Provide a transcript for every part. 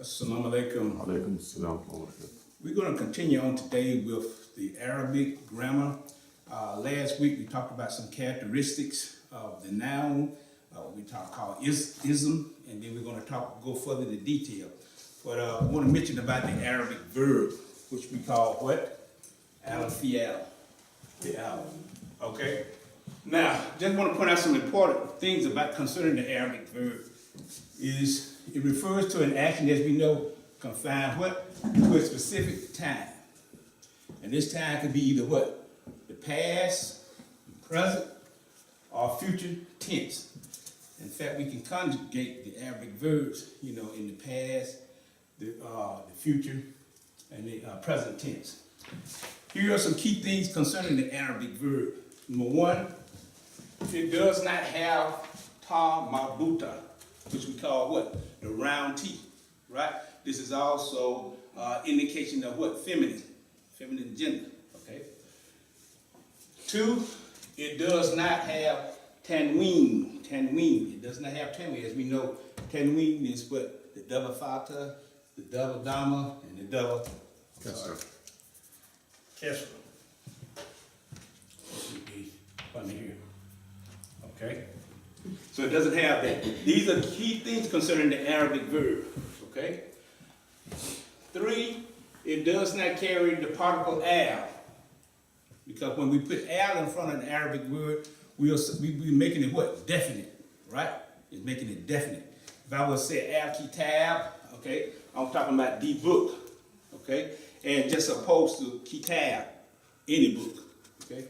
Assalamu alaikum. Alaikum assalam wa barakatuh. We're going to continue on today with the Arabic grammar. Last week we talked about some characteristics of the noun. We called ism, and then we're going to go further into detail. But I want to mention about the Arabic verb, which we call what? Al-fi'al. Fi'al. Okay? Now, just want to point out some important things about concerning the Arabic verb. It refers to an action, as we know, confined what? To a specific time. And this time could be either what? The past, the present, or future tense. In fact, we can conjugate the Arabic verbs, in the past, the future, and the present tense. Here are some key things concerning the Arabic verb. Number one, it does not have ta marbuta, which we call what? The round T, right? This is also indication of what? Feminine gender, okay? Two, it does not have tanween. It does not have tanween. As we know, tanween is what? The double fatha, the double dhamma, and the double kasra. Funny here. Okay? So it doesn't have that. These are key things concerning the Arabic verb. Okay? Three, it does not carry the particle al. Because when we put al in front of an Arabic word, we're making it what? Definite. Right? It's making it definite. If I would say al-kitab, okay, I'm talking about the book. Okay? And just opposed to kitab, any book. Okay?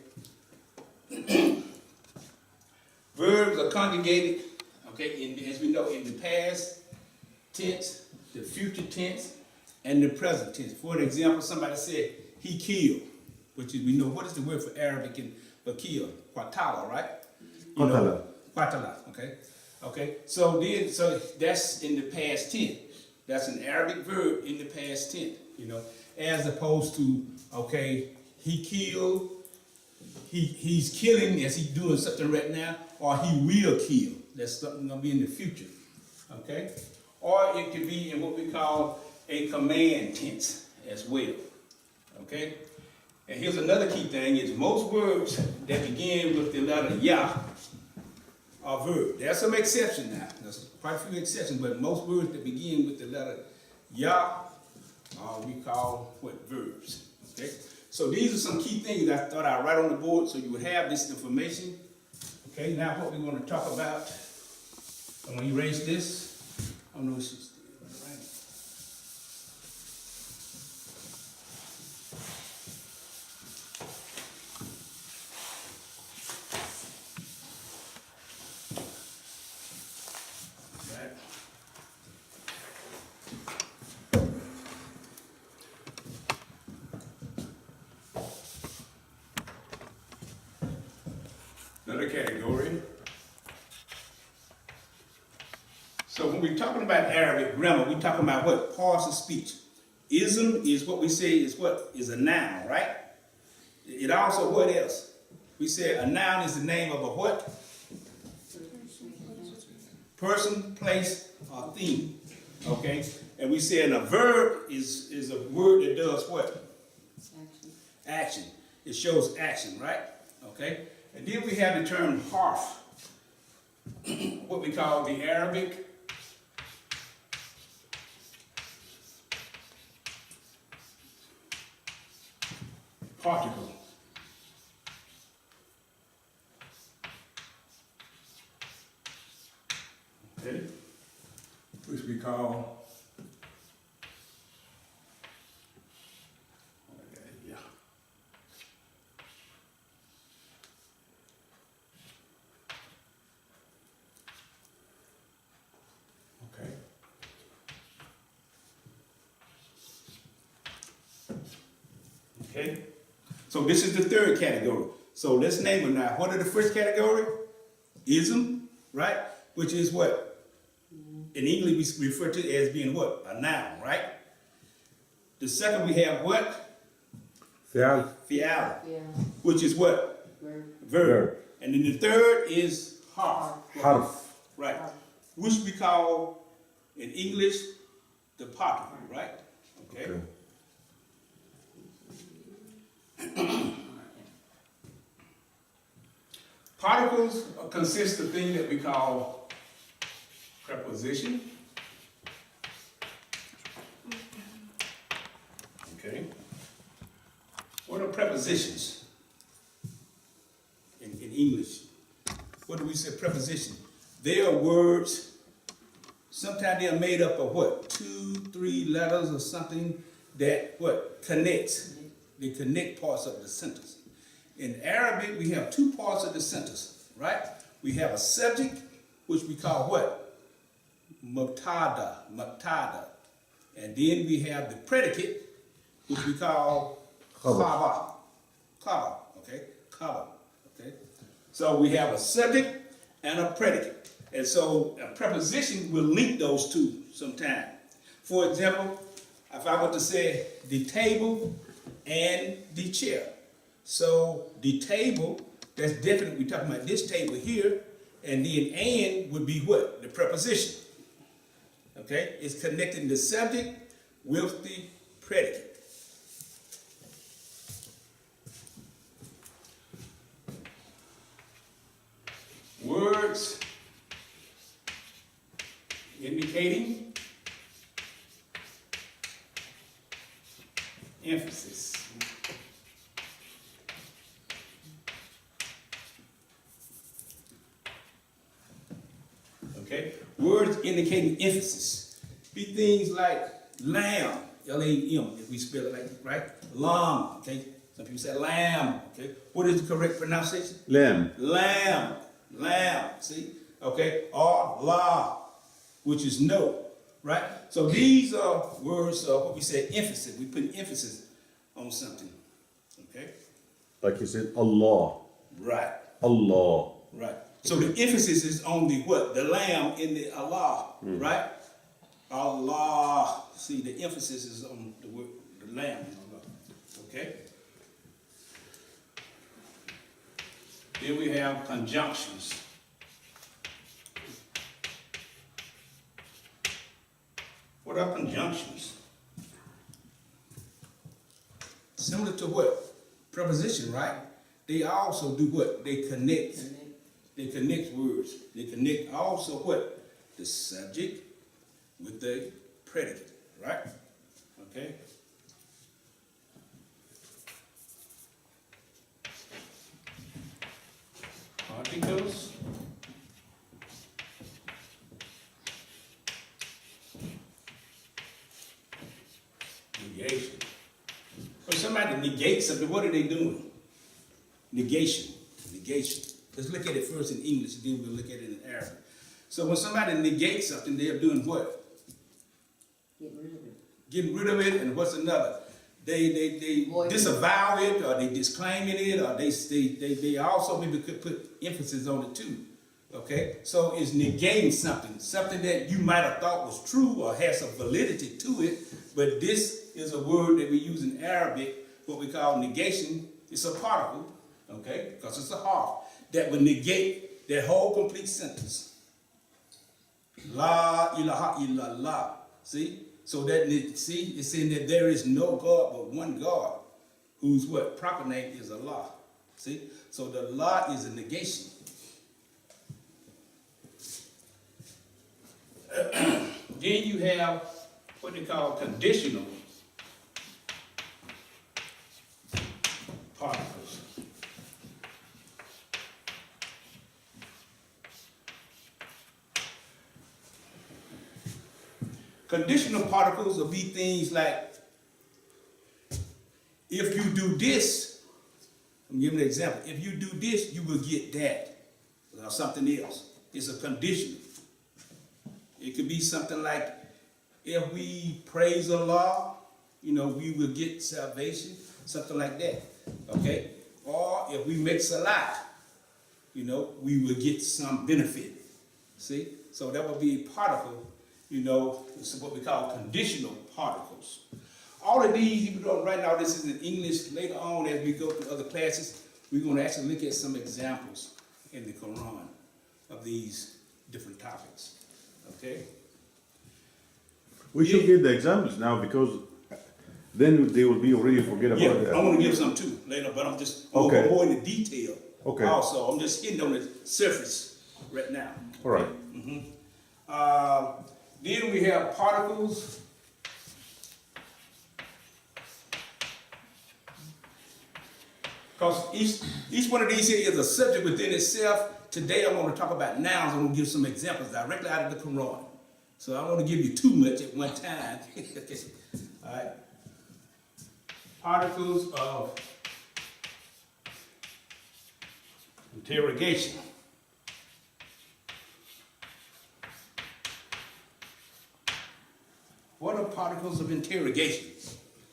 Verbs are conjugated, okay, as we know, in the past tense, the future tense, and the present tense. For example, somebody said, he killed, which is, we know, what is the word for Arabic for kill? Qatala, right? Qatala. Qatala, okay? Okay, so that's in the past tense. That's an Arabic verb in the past tense, as opposed to, okay, he killed, he's killing as he's doing something right now, or he will kill. That's something going to be in the future, okay? Or it could be in what we call a command tense as well, okay? And here's another key thing, is most words that begin with the letter ya are verb. There's some exceptions now. There's quite a few exceptions, but most words that begin with the letter ya we call what? Verbs, okay? So these are some key things that I thought I'd write on the board so you would have this information. Okay, now what we're going to talk about, I'm going to erase this. I don't know if she's still right. Another category. So when we're talking about Arabic grammar, we're talking about what? Parts of speech. Ism is what we say is what? Is a noun, right? It also, what else? We say a noun is the name of a what? Person, place, or thing. Okay? And we say a verb is a word that does what? Action. It shows action, right? Okay? And then we have the term harf, what we call the Arabic particle. Okay? Which we call Okay, so this is the third category. So let's name them now. What are the first category? Ism, right? Which is what? In English we refer to it as being what? A noun, right? The second we have what? Fi'al. Fi'al. Yeah. Which is what? Verb. And then the third is harf. Harf. Right. Which we call in English the the particle, right? Okay. Particles consist of things that we call preposition. Okay. What are prepositions in English? What do we say preposition? They are words, sometimes they are made up of what? 2, 3 letters or something that what? Connects. They connect parts of the sentence. In Arabic, we have 2 parts of the sentence, right? We have a subject, which we call what? Mubtada. And then we have the predicate, which we call khabar. Okay? Khabar. Okay? So we have a subject and a predicate. And so a preposition will link those two sometime. For example, if I were to say the table and the chair. So the table, that's definitely, we're talking about this table here, and then and would be what? The preposition. Okay? It's connecting the subject with the predicate. Words indicating emphasis. Okay? Words indicating emphasis. Be things like lamb, L-A-M, if we spell it like that, right? Lamb, okay? Some people say lamb, okay? What is the correct pronunciation? Lamb. Lamb, see? Okay? Or la, which is no, right? So these are words of what we say emphasis. We put emphasis on something, okay? Like you said, Allah. Right. Allah. Right. So the emphasis is on the what? The lamb in the Allah, right? Allah. See, the emphasis is on the word, the lamb in Allah. Okay? Then we have conjunctions. What are conjunctions? Similar to what? Preposition, right? They also do what? They connect. They connect words. They connect also what? The subject with the predicate, right? Okay? Articles. Negation. When somebody negates something, what are they doing? Negation. Let's look at it first in English, and then we'll look at it in Arabic. So when somebody negates something, they're doing what? Getting rid of it, and what's another? They disavow it, or they disclaiming it, or they also maybe could put emphasis on it too. Okay? So it's negating something that you might have thought was true or has some validity to it, but this is a word that we use in Arabic, what we call negation. It's a particle, okay? Because it's a harf that would negate that whole complete sentence. La ilaha illallah. See? So that, see, it's saying that there is no God but one God, whose what? Proper name is Allah. See? So the La is a negation. Then you have what they call conditional particles. Conditional particles will be things like, if you do this, I'm giving an example. If you do this, you will get that, or something else. It's a conditional. It could be something like, if we praise Allah, we will get salvation, something like that, okay? Or if we make salat, we will get some benefit, see? So that would be a particle, it's what we call conditional particles. All of these, even though right now this is in English, later on as we go through other classes, we're going to actually look at some examples in the Quran of these different topics, okay? We should get the examples now because then they will be already forget about Yeah, it. I want to give some too later, but I'm just Okay. going more into detail. Okay. Also, I'm just hitting on the surface right now. All right. Then we have particles. Because each one of these here is a subject within itself. Today I want to talk about nouns. I'm going to give some examples directly out of the Quran. So I don't want to give you too much at one time. All right. Particles of interrogation. What are particles of interrogation?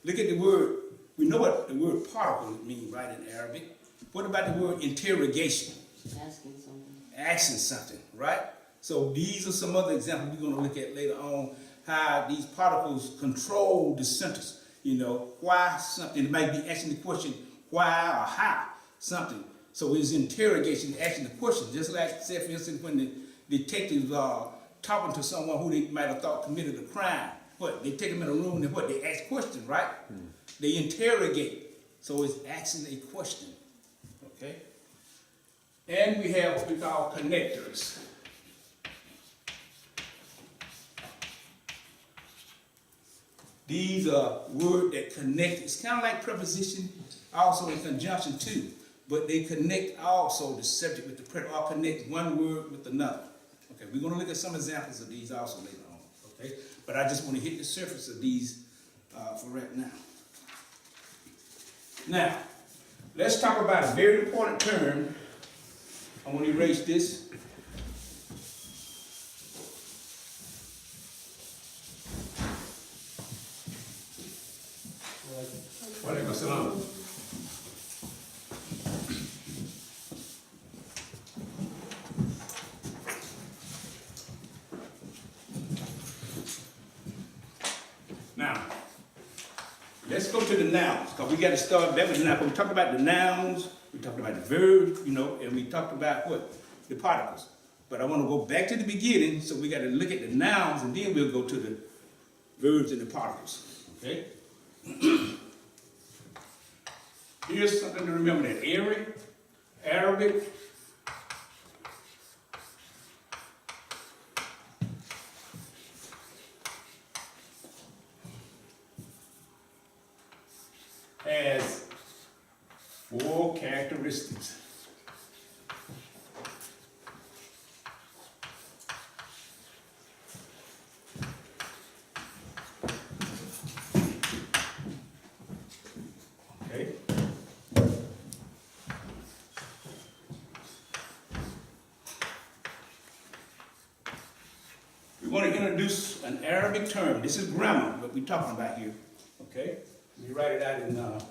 Look at the word. We know what the word particle means, right, in Arabic. What about the word interrogation? Asking something. Asking something, right? So these are some other examples we're going to look at later on, how these particles control the sentence. You know, why something, it might be asking the question, why or how something. So it's interrogation, asking the question. Just like, say, for instance, when the detectives are talking to someone who they might have thought committed a crime. What? They take them in a room and what? They ask questions, right? They interrogate. So it's asking a question. Okay? And we have what we call connectors. These are words that connect. It's kind of like preposition, also in conjunction too. But they connect also the subject with the predicate, or connect one word with another. Okay, we're going to look at some examples of these also later on. Okay, but I just want to hit the surface of these for right now. Now, let's talk about a very important term. I want to erase this. Walaikum salam. Now, let's go to the nouns, because we got to start back with the nouns. We talked about the nouns, we talked about the verbs, you know, and we talked about what? The particles. But I want to go back to the beginning, so we got to look at the nouns, and then we'll go to the verbs and the particles. Okay? Here's something to remember that Arabic, has 4 characteristics. Okay. We want to introduce an Arabic term. This is grammar, what we're talking about here. Okay? Let me write it out in I'll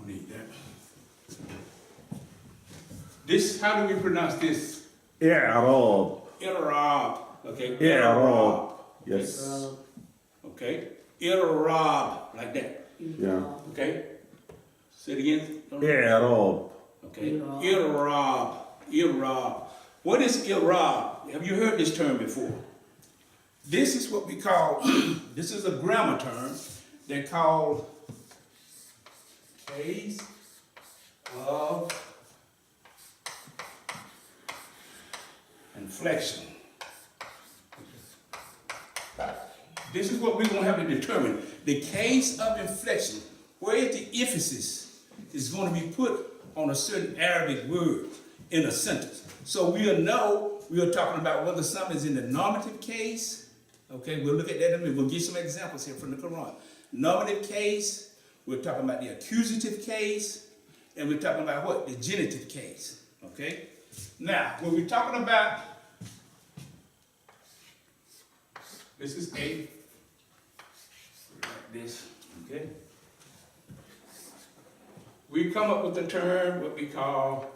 need that. This, how do we pronounce this? إعراب. I'rab. Okay. إعراب. Yes. Okay. I'rab, like that. Yeah. Okay. Say it again. إعراب. Okay. I'rab. What is I'rab? Have you heard this term before? This is what we call, this is a grammar term. They're called case of inflection. This is what we're going to have to determine. The case of inflection, where the emphasis is going to be put on a certain Arabic word in a sentence. So we'll know, we're talking about whether something is in the nominative case. Okay, we'll look at that and we'll give some examples here from the Quran. Nominative case, we're talking about the accusative case, and we're talking about what? The genitive case. Okay? Now, when we're talking about, this is A, like this, okay? We come up with the term, what we call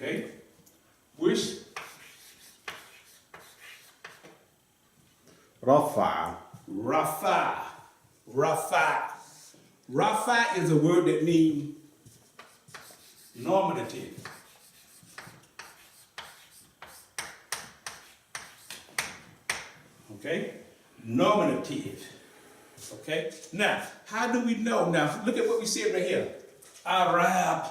Okay? Which رفع. Rafa. Rafa. Rafa is a word that means normative. Okay? Nominative. Okay? Now, how do we know? Now, look at what we said right here. Arab.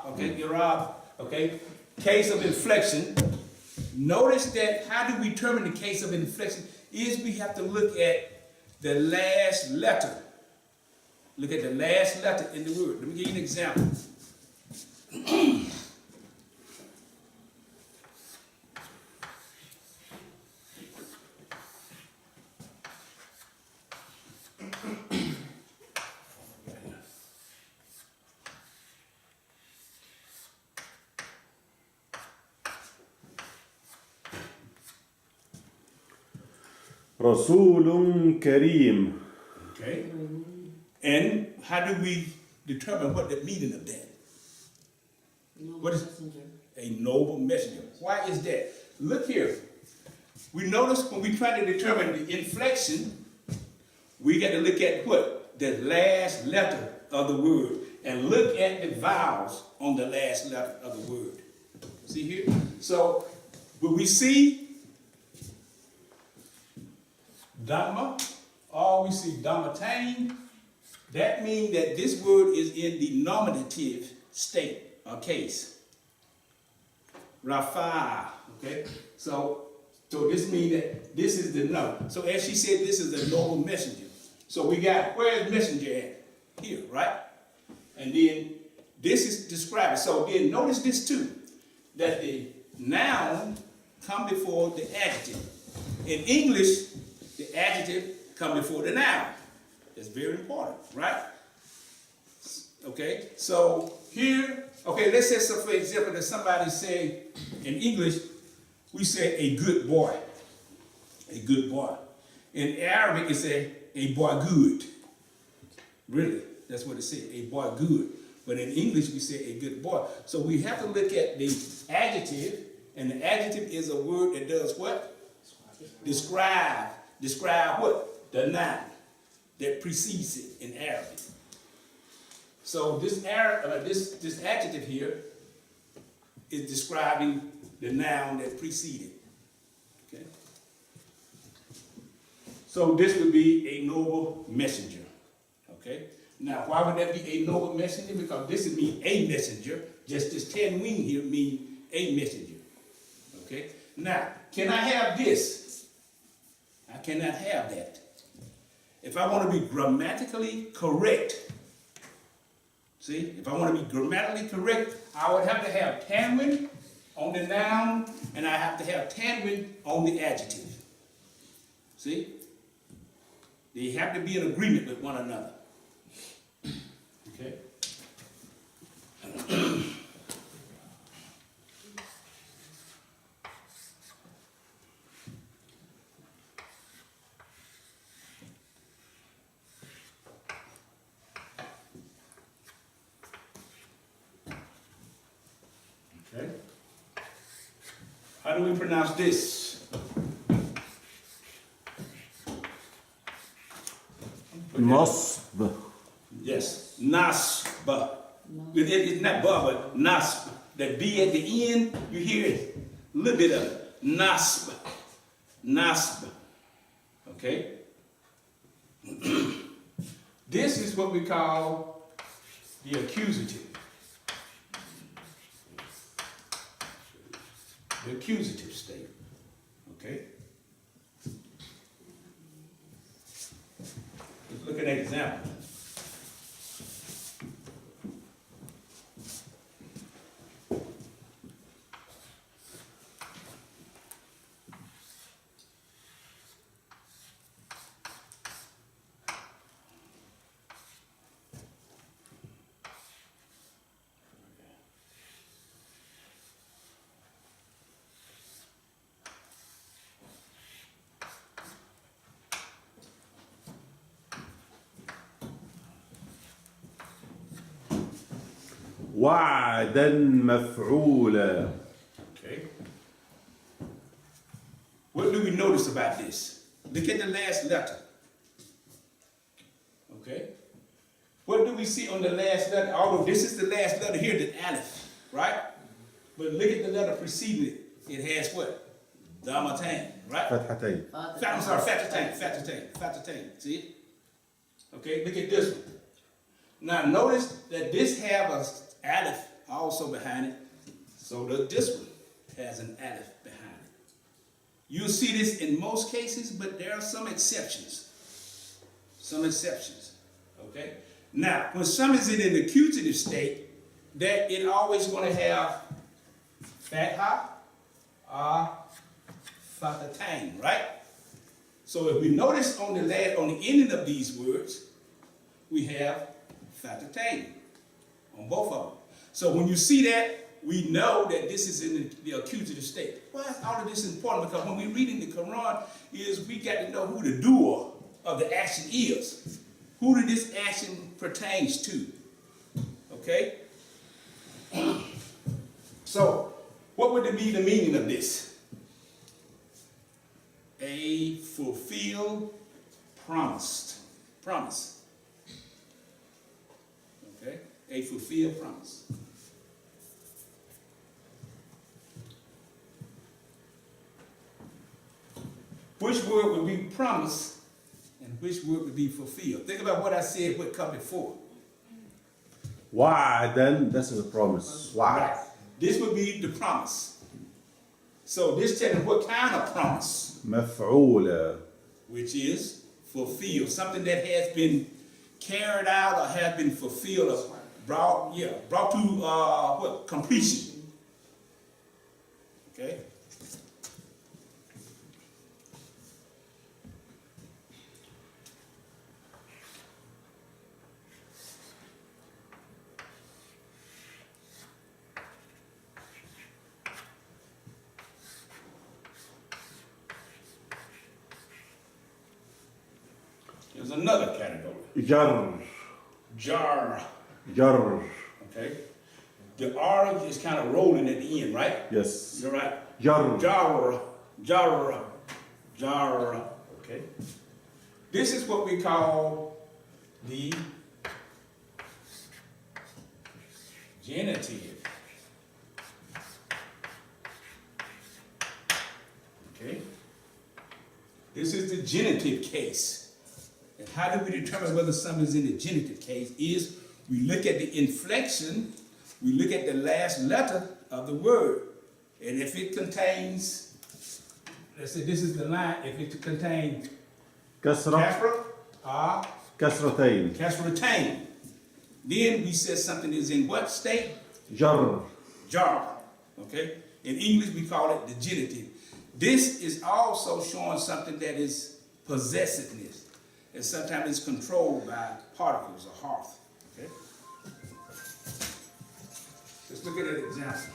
Okay? Arab. Okay? Case of inflection. Notice that how do we determine the case of inflection? Is we have to look at the last letter. Look at the last letter in the word. Let me give you an example. رسول كريم. Okay? And how do we determine what the meaning of that? What is a noble messenger? Why is that? Look here. We notice when we try to determine the inflection, we got to look at what? The last letter of the word. And look at the vowels on the last letter of the word. See here? So, when we see Dhamma, or we see Dhammatain, that means that this word is in the nominative state or case. Rafa, okay? So this means that this is the no. So as she said, this is the noble messenger. So we got, where is messenger at? Here, right? And then this is describing. So then notice this too, that the noun come before the adjective. In English, the adjective come before the noun. That's very important, right? Okay, so here, okay, let's say, so for example, that somebody say, in English, we say a good boy. A good boy. In Arabic, it say a boy good. Really, that's what it says, a boy good. But in English, we say a good boy. So we have to look at the adjective, and the adjective is a word that does what? Describe. Describe what? The noun that precedes it in Arabic. So this adjective here is describing the noun that preceded. Okay. So this would be a noble messenger. Okay. Now, why would that be a noble messenger? Because this would mean a messenger. Just this 10 wing here mean a messenger. Okay. Now, can I have this? I cannot have that. If I want to be grammatically correct, see, if I want to be grammatically correct, I would have to have tanwin on the noun, and I have to have tanwin on the adjective. See? They have to be in agreement with one another. Okay? Okay. How do we pronounce this? نصب. Yes, nasb. It's not ba, but nasb. That B at the end, you hear it, a little bit of it. Nasb. Nasb. Okay? This is what we call the accusative. The accusative state. Okay? Let's look at an example. وعدا مفعولا. Okay. What do we notice about this? Look at the last letter. Okay. What do we see on the last letter? Although this is the last letter here, the aleph, right? But look at the letter preceding it. It has what? Dhammatain, right? فتحتين. I'm sorry, fatatain. See it? Okay, look at this one. Now notice that this have a aleph also behind it. So does this one has an aleph behind it. You'll see this in most cases, but there are some exceptions. Some exceptions. Okay? Now, when something is in an accusative state, that it always going to have fatha or fatatain, right? So if we notice on the ending of these words, we have fatatain on both of them. So when you see that, we know that this is in the accusative state. Why is all of this important? Because when we read in the Quran, we got to know who the doer of the action is. Who did this action pertains to? Okay? So, what would be the meaning of this? A fulfilled promise. Okay? A fulfilled promise. Which word would be promise and which word would be fulfilled? Think about what I said, what come before. وعدا, this is a promise. Right. This would be the promise. So this telling what kind of promise? مفعولا. Which is fulfilled. Something that has been carried out or has been fulfilled or brought to completion. Okay? There's another category. جر. Jar. جر. Okay? The R is kind of rolling at the end, right? Yes. You're right. جر. Jar. Okay? This is what we call the genitive. Okay? This is the genitive case. And how do we determine whether something is in the genitive case? Is we look at the inflection, we look at the last letter of the word. And if it contains, let's say this is the line, if it contains كسرة. kasra, كسرتين. kasratain, then we say something is in what state? جر. Jar. Okay? In English, we call it the genitive. This is also showing something that is possessiveness. And sometimes it's controlled by particles or hearth. Okay? Let's look at an example.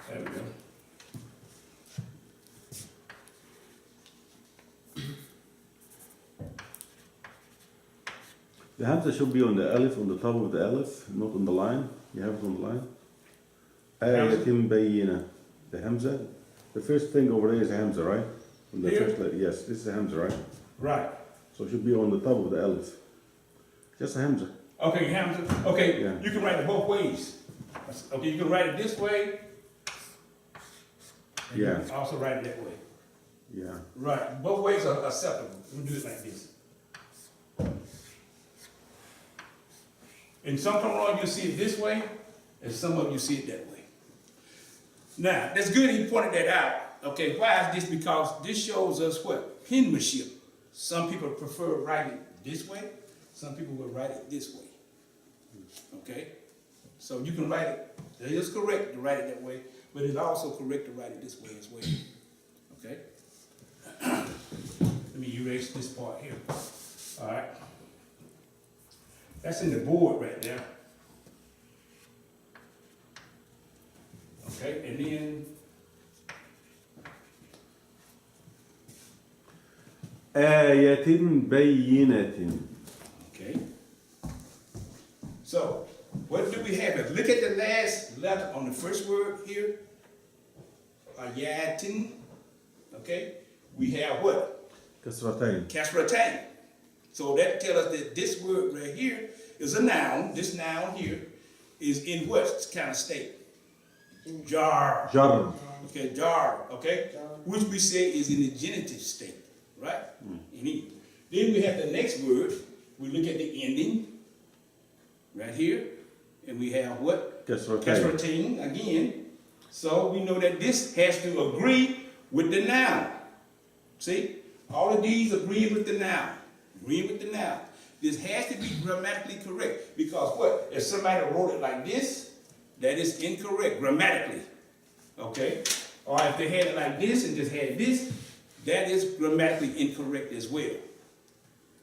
There we go. The hamza should be on the alif, on the top of the alif, not on the line. You have it on the line. آية بينة. The hamza. The first thing over there is a hamza, right? On the Here? first letter. Yes, this is a hamza, right? Right. So it should be on the top of the alif. Just a hamza. Okay, Hamza. Okay, Yeah. you can write it both ways. Okay, you can write it this way. And you Yeah. can also write it that way. Yeah. Right. Both ways are acceptable. We'll do it like this. In some Quran you see it this way, and some of you see it that way. Now, that's good he pointed that out. Okay, why is this? Because this shows us what? Penmanship. Some people prefer writing this way. Some people will write it this way. Okay? So you can write it. It is correct to write it that way, but it's also correct to write it this way as well. Okay? Let me erase this part here. All right? That's in the board right there. Okay, and then آية بينة. okay. So, what do we have? Look at the last letter on the first word here. Ayatin. Okay. We have what? كسرتين. Kasratain. So that tells us that this word right here is a noun. This noun here is in what kind of state? Jar. جر. Okay, jar. Okay. Which we say is in the genitive state. Right? Then we have the next word. We look at the ending. Right here. And we have what? كسرتين. Kasratain again. So we know that this has to agree with the noun. See? All of these agree with the noun. Agree with the noun. This has to be grammatically correct. Because what? If somebody wrote it like this, that is incorrect grammatically. Okay? Or if they had it like this and just had this, that is grammatically incorrect as well.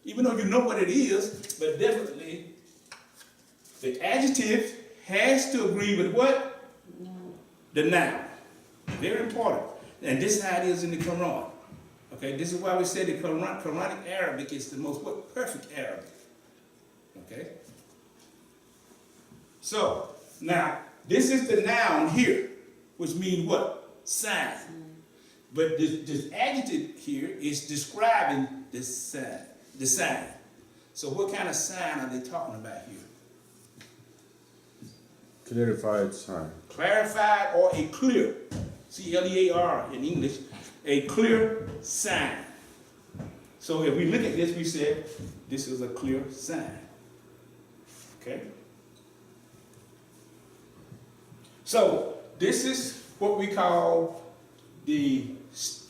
Even though you know what it is, but definitely the adjective has to agree with what? The noun. Very important. And this is how it is in the Quran. Okay, this is why we say the Quranic Arabic is the most what? Perfect Arabic. Okay? So, now, this is the noun here, which means what? Sign. But this adjective here is describing the sign. So what kind of sign are they talking about here? Clarified sign. Clarified or a clear, C-L-E-A-R in English, a clear sign. So if we look at this, we said this is a clear sign. Okay? So this is what we call the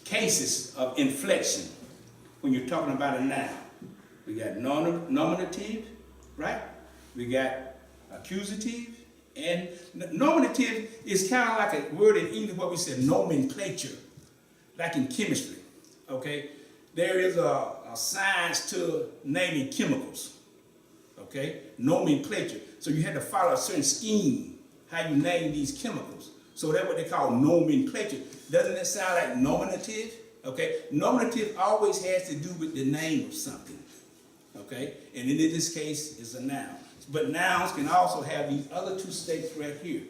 cases of inflection when you're talking about a noun. We got nominative, right? We got accusative, and nominative is kind of like a word in English what we say nomenclature, like in chemistry. Okay, there is a science to naming chemicals. Okay, nomenclature. So you had to follow a certain scheme how you name these chemicals. So that's what they call nomenclature. Doesn't that sound like nominative? Okay, nominative always has to do with the name of something. Okay, and in this case, it's a noun. But nouns can also have these other two states right here.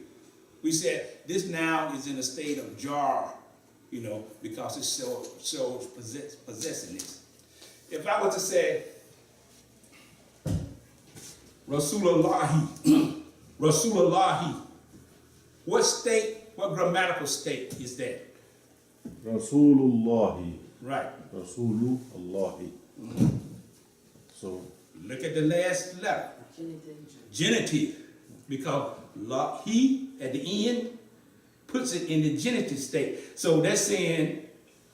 We said this noun is in a state of jar, you know, because it shows possessiveness. If I were to say, Rasulullahi, Rasulullahi, what state, what grammatical state is that? Rasulullahi. Right. Rasulullahi. So Look at the last letter. Genitive. Because he at the end puts it in the genitive state. So that's saying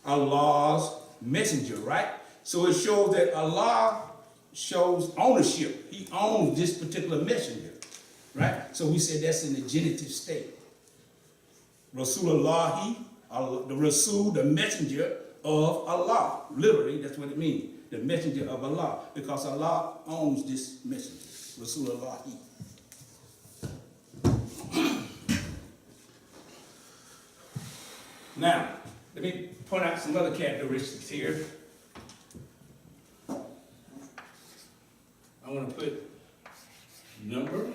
Allah's messenger, right? So it shows that Allah shows ownership. He owns this particular messenger, right? So we said that's in the genitive state. Rasulullahi, the Rasul, the messenger of Allah. Literally, that's what it means. The messenger of Allah. Because Allah owns this messenger. Rasulullahi. Now, let me point out some other characteristics here. I want to put number.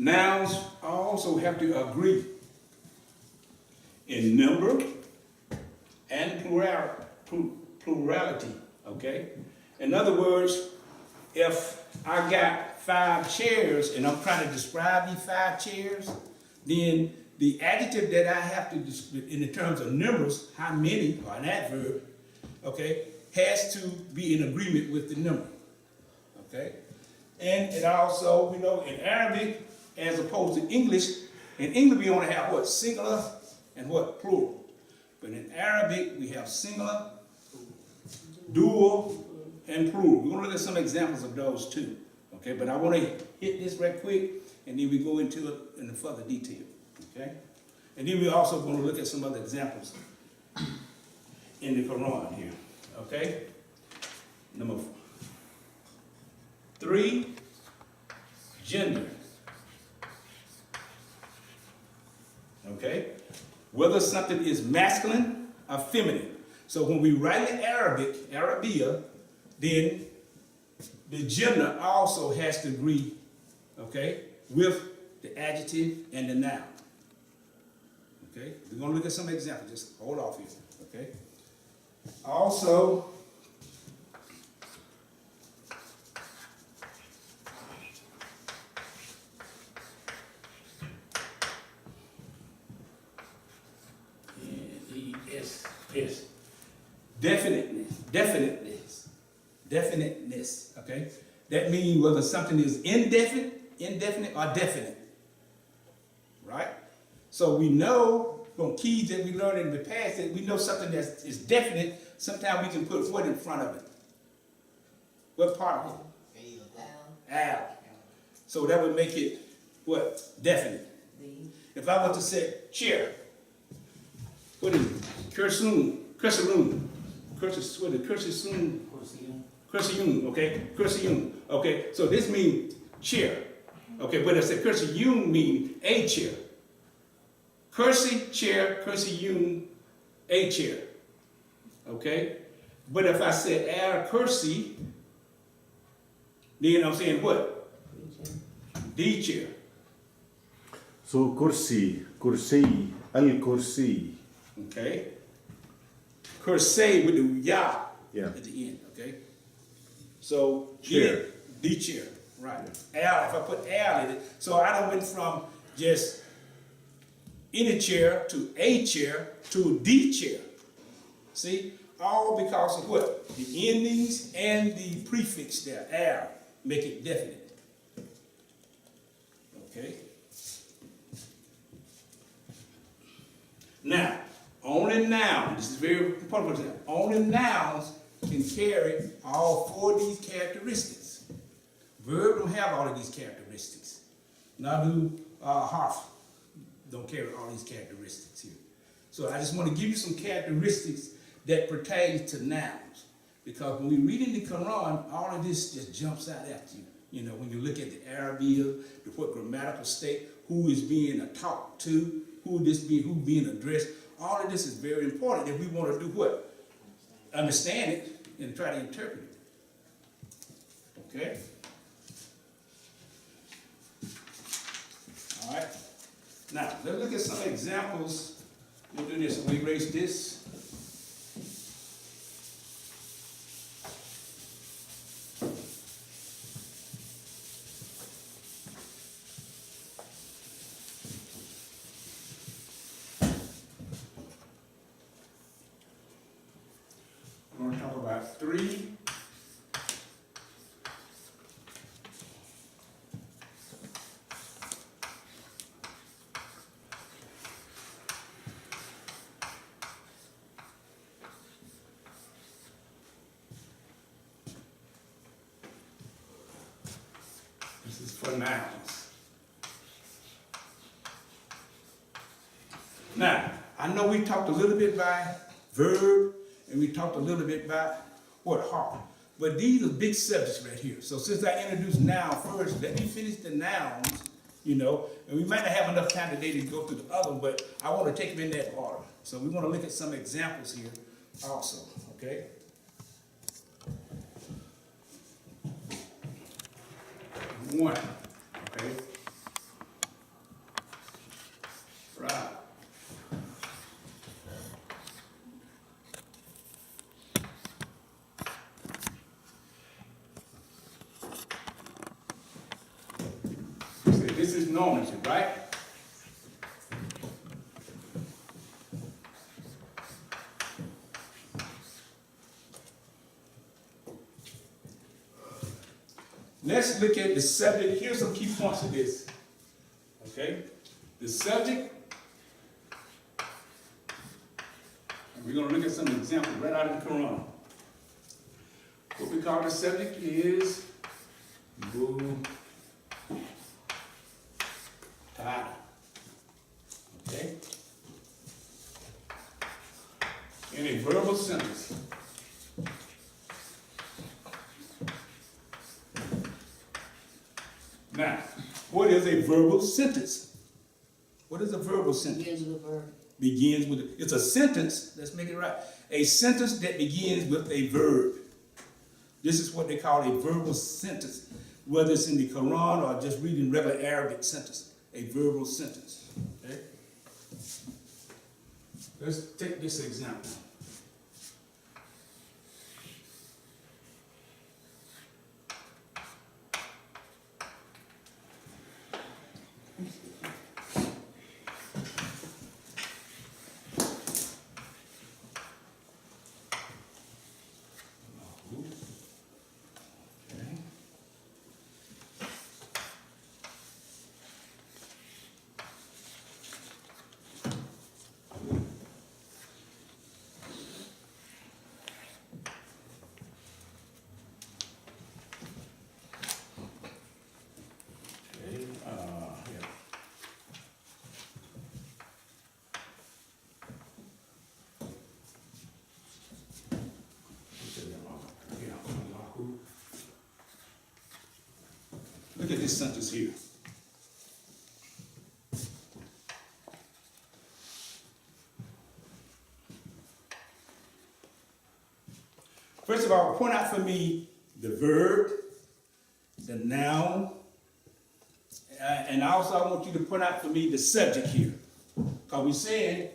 Nouns also have to agree in number and plurality, okay? In other words, if I got 5 chairs and I'm trying to describe these 5 chairs, then the adjective that I have to, in the terms of numbers, how many, or an adverb, okay, has to be in agreement with the number, okay? And it also, we know in Arabic, as opposed to English, in English we only have what? Singular and what? Plural. But in Arabic we have singular, dual, and plural. We're going to look at some examples of those too, okay? But I want to hit this right quick, and then we go into it in further detail, okay? And then we're also going to look at some other examples in the Quran here, okay? Number 3, gender. Okay? Whether something is masculine or feminine. So when we write in Arabic, Arabia, then the gender also has to agree, okay, with the adjective and the noun. Okay? We're going to look at some examples. Just hold off here, okay? Also, Yes. Definiteness, okay? That means whether something is indefinite, or definite, right? So we know from keys that we learned in the past that we know something that is definite, sometimes we can put what in front of it? What part of it? Al. So that would make it, what? Definite. If I were to say chair, what is it? Kursiyoon, okay? Kursiyoon, okay? So this means chair, okay? But if I say kursiyoon means a chair. Kursi, chair, kursiyoon, a chair, okay? But if I say al kursi, then I'm saying what? The chair. So kursi, al-kursi. Okay? Kursi with the ya at the end, okay? So, chair. The chair, right. Al, if I put al in it, so I done went from just any chair to a chair to the chair. See? All because of what? The endings and the prefix there, al, make it definite. Okay? Now, only nouns, this is very important, only nouns can carry all 4 of these characteristics. Verb don't have all of these characteristics. Now do harf don't carry all these characteristics here. So I just want to give you some characteristics that pertain to nouns. Because when we read in the Quran, all of this just jumps out at you. You know, when you look at the Arabia, the what grammatical state, who is being talked to, who being addressed, all of this is very important if we want to do what? Understand it and try to interpret it. Okay? All right. Now, let's look at some examples. We'll do this. We erase this. We're going to talk about 3. This is for nouns. Now, I know we talked a little bit about verb, and we talked a little bit about what harm. But these are big subjects right here. So since I introduced noun first, let me finish the nouns, you know, and we might not have enough time today to go through the other, but I want to take them in that order. So we want to look at some examples here also, okay? One, okay? Right. See, this is normative, right? Let's look at the subject. Here's some key points of this. Okay? The subject, and we're going to look at some examples right out of the Quran. What we call the subject is mubtada. Okay? In a verbal sentence. Now, what is a verbal sentence? What is a verbal sentence? Begins with a verb. Begins with, it's a sentence, let's make it right. A sentence that begins with a verb. This is what they call a verbal sentence, whether it's in the Quran or just reading regular Arabic sentence. A verbal sentence. Okay? Let's take this example. Look at this sentence here. First of all, point out for me the verb, the noun, and also I want you to point out for me the subject here. Because we're saying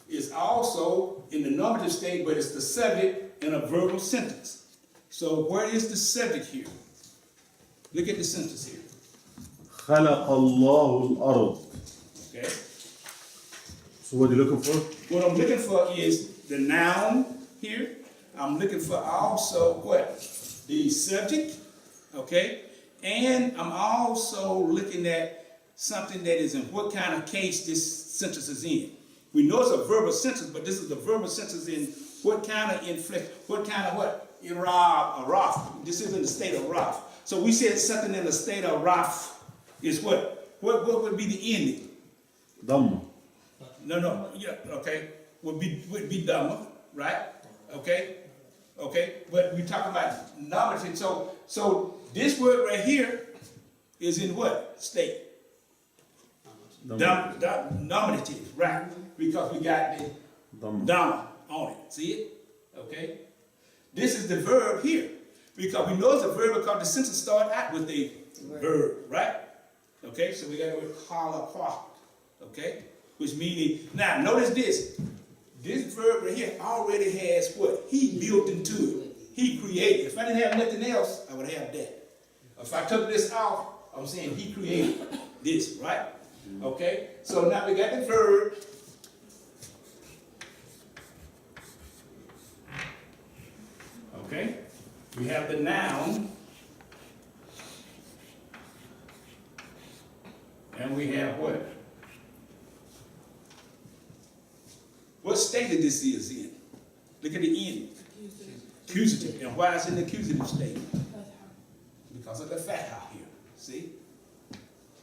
it's also in the nominative state, but it's the subject in a verbal sentence. So where is the subject here? Look at the sentence here. خلق الله الأرض. Okay? So what are you looking for? What I'm looking for is the noun here. I'm looking for also what? The subject, okay? And I'm also looking at something that is in what kind of case this sentence is in. We know it's a verbal sentence, but this is the verbal sentence in what kind of inflection, what kind of what? Irab, Raf. This is in the state of Raf. So we said something in the state of Raf is what? What would be the ending? ضم. No, yeah, okay. Would be Dhamma, right? Okay, but we're talking about nominative. So this word right here is in what state? Nominative, right? Because we got the Dhamma on it. See it? Okay. This is the verb here because we know it's a verb because the sentence started out with a verb, right? Okay. So we got the word khalaqah, okay, which meaning now notice this. This verb right here already has what? He built into it. He created. If I didn't have nothing else, I would have that. If I took this off, I'm saying he created this, right? Okay? So now we got the verb. Okay? We have the noun. And we have what? What state of this is in? Look at the end. Accusative. And why is it in the accusative state? Because of the fatha here. See?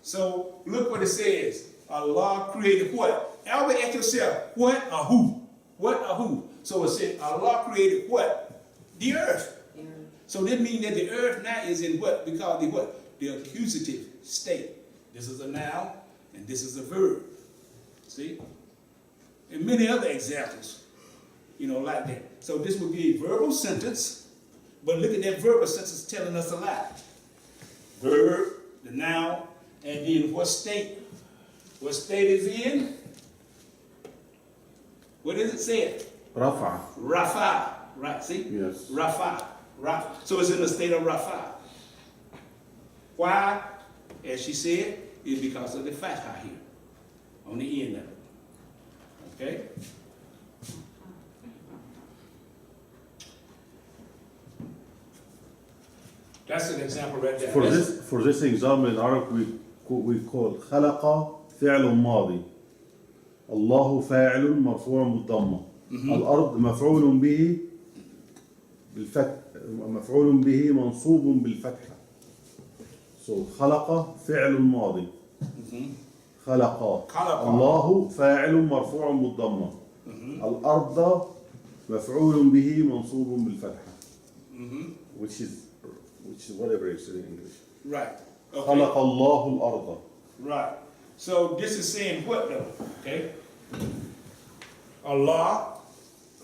So look what it says. Allah created what? Always ask yourself, what or who? What or who? So it said Allah created what? The earth. So that means that the earth now is in what? Because the what? The accusative state. This is a noun and this is a verb. See? And many other examples, like that. So this would be a verbal sentence, but look at that verbal sentence telling us a lot. Verb, the noun, and then what state? What state is in? What does it say? رفع. Rafa, right? See? Yes. Rafa, Rafa. So it's in the state of Rafa. Why? As she said, is because of the fatha here on the end of it. Okay? That's an example right there. For this example in Arabic we call خلق فعل ماضي. الله فاعل مرفوع بالضمة. الأرض مفعول به بالفتح مفعول به منصوب بالفتحة. So خلق فعل ماضي. خلق. الله فاعل مرفوع بالضمة. الأرض مفعول به منصوب بالفتحة. Which is whatever it's in English. Right. Okay. خلق الله الأرض. Right. So this is saying what though? Okay. Allah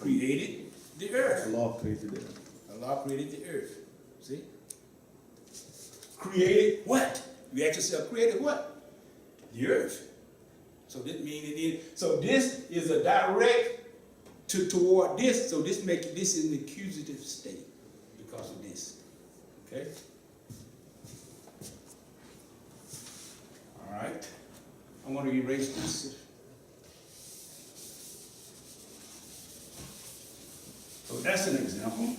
created the earth. Allah created the earth. Allah created the earth. See? Created what? You ask yourself, created what? The earth. So this means it is. So this is a direct toward this. So this makes this in the accusative state because of this. Okay. All right. I want to erase this. So that's an example.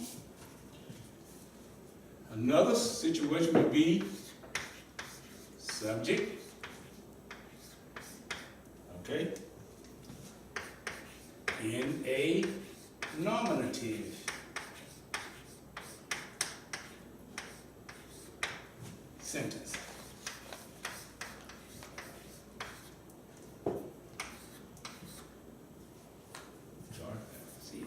Another situation would be subject. Okay. In a nominative. Sentence. See.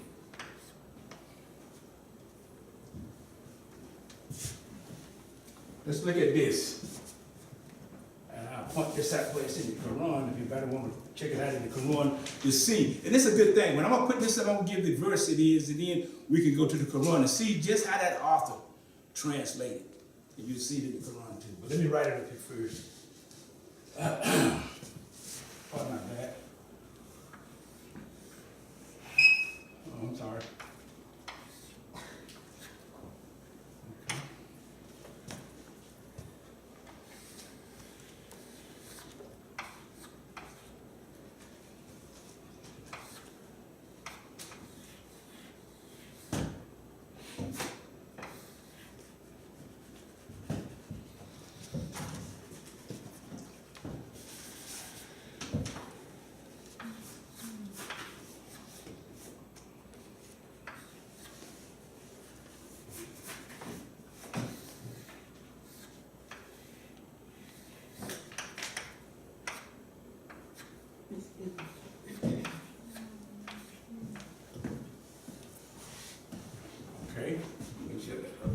Let's look at this. And I'll point this out where it's in the Quran. If you better want to check it out in the Quran to see. And it's a good thing. When I'm going to put this up, I'm going to give the verse it is, and then we can go to the Quran and see just how that author translated. And you'll see it in the Quran too. But let me write it up here first. Pardon my bad. Oh, I'm sorry. Okay, let me share that up.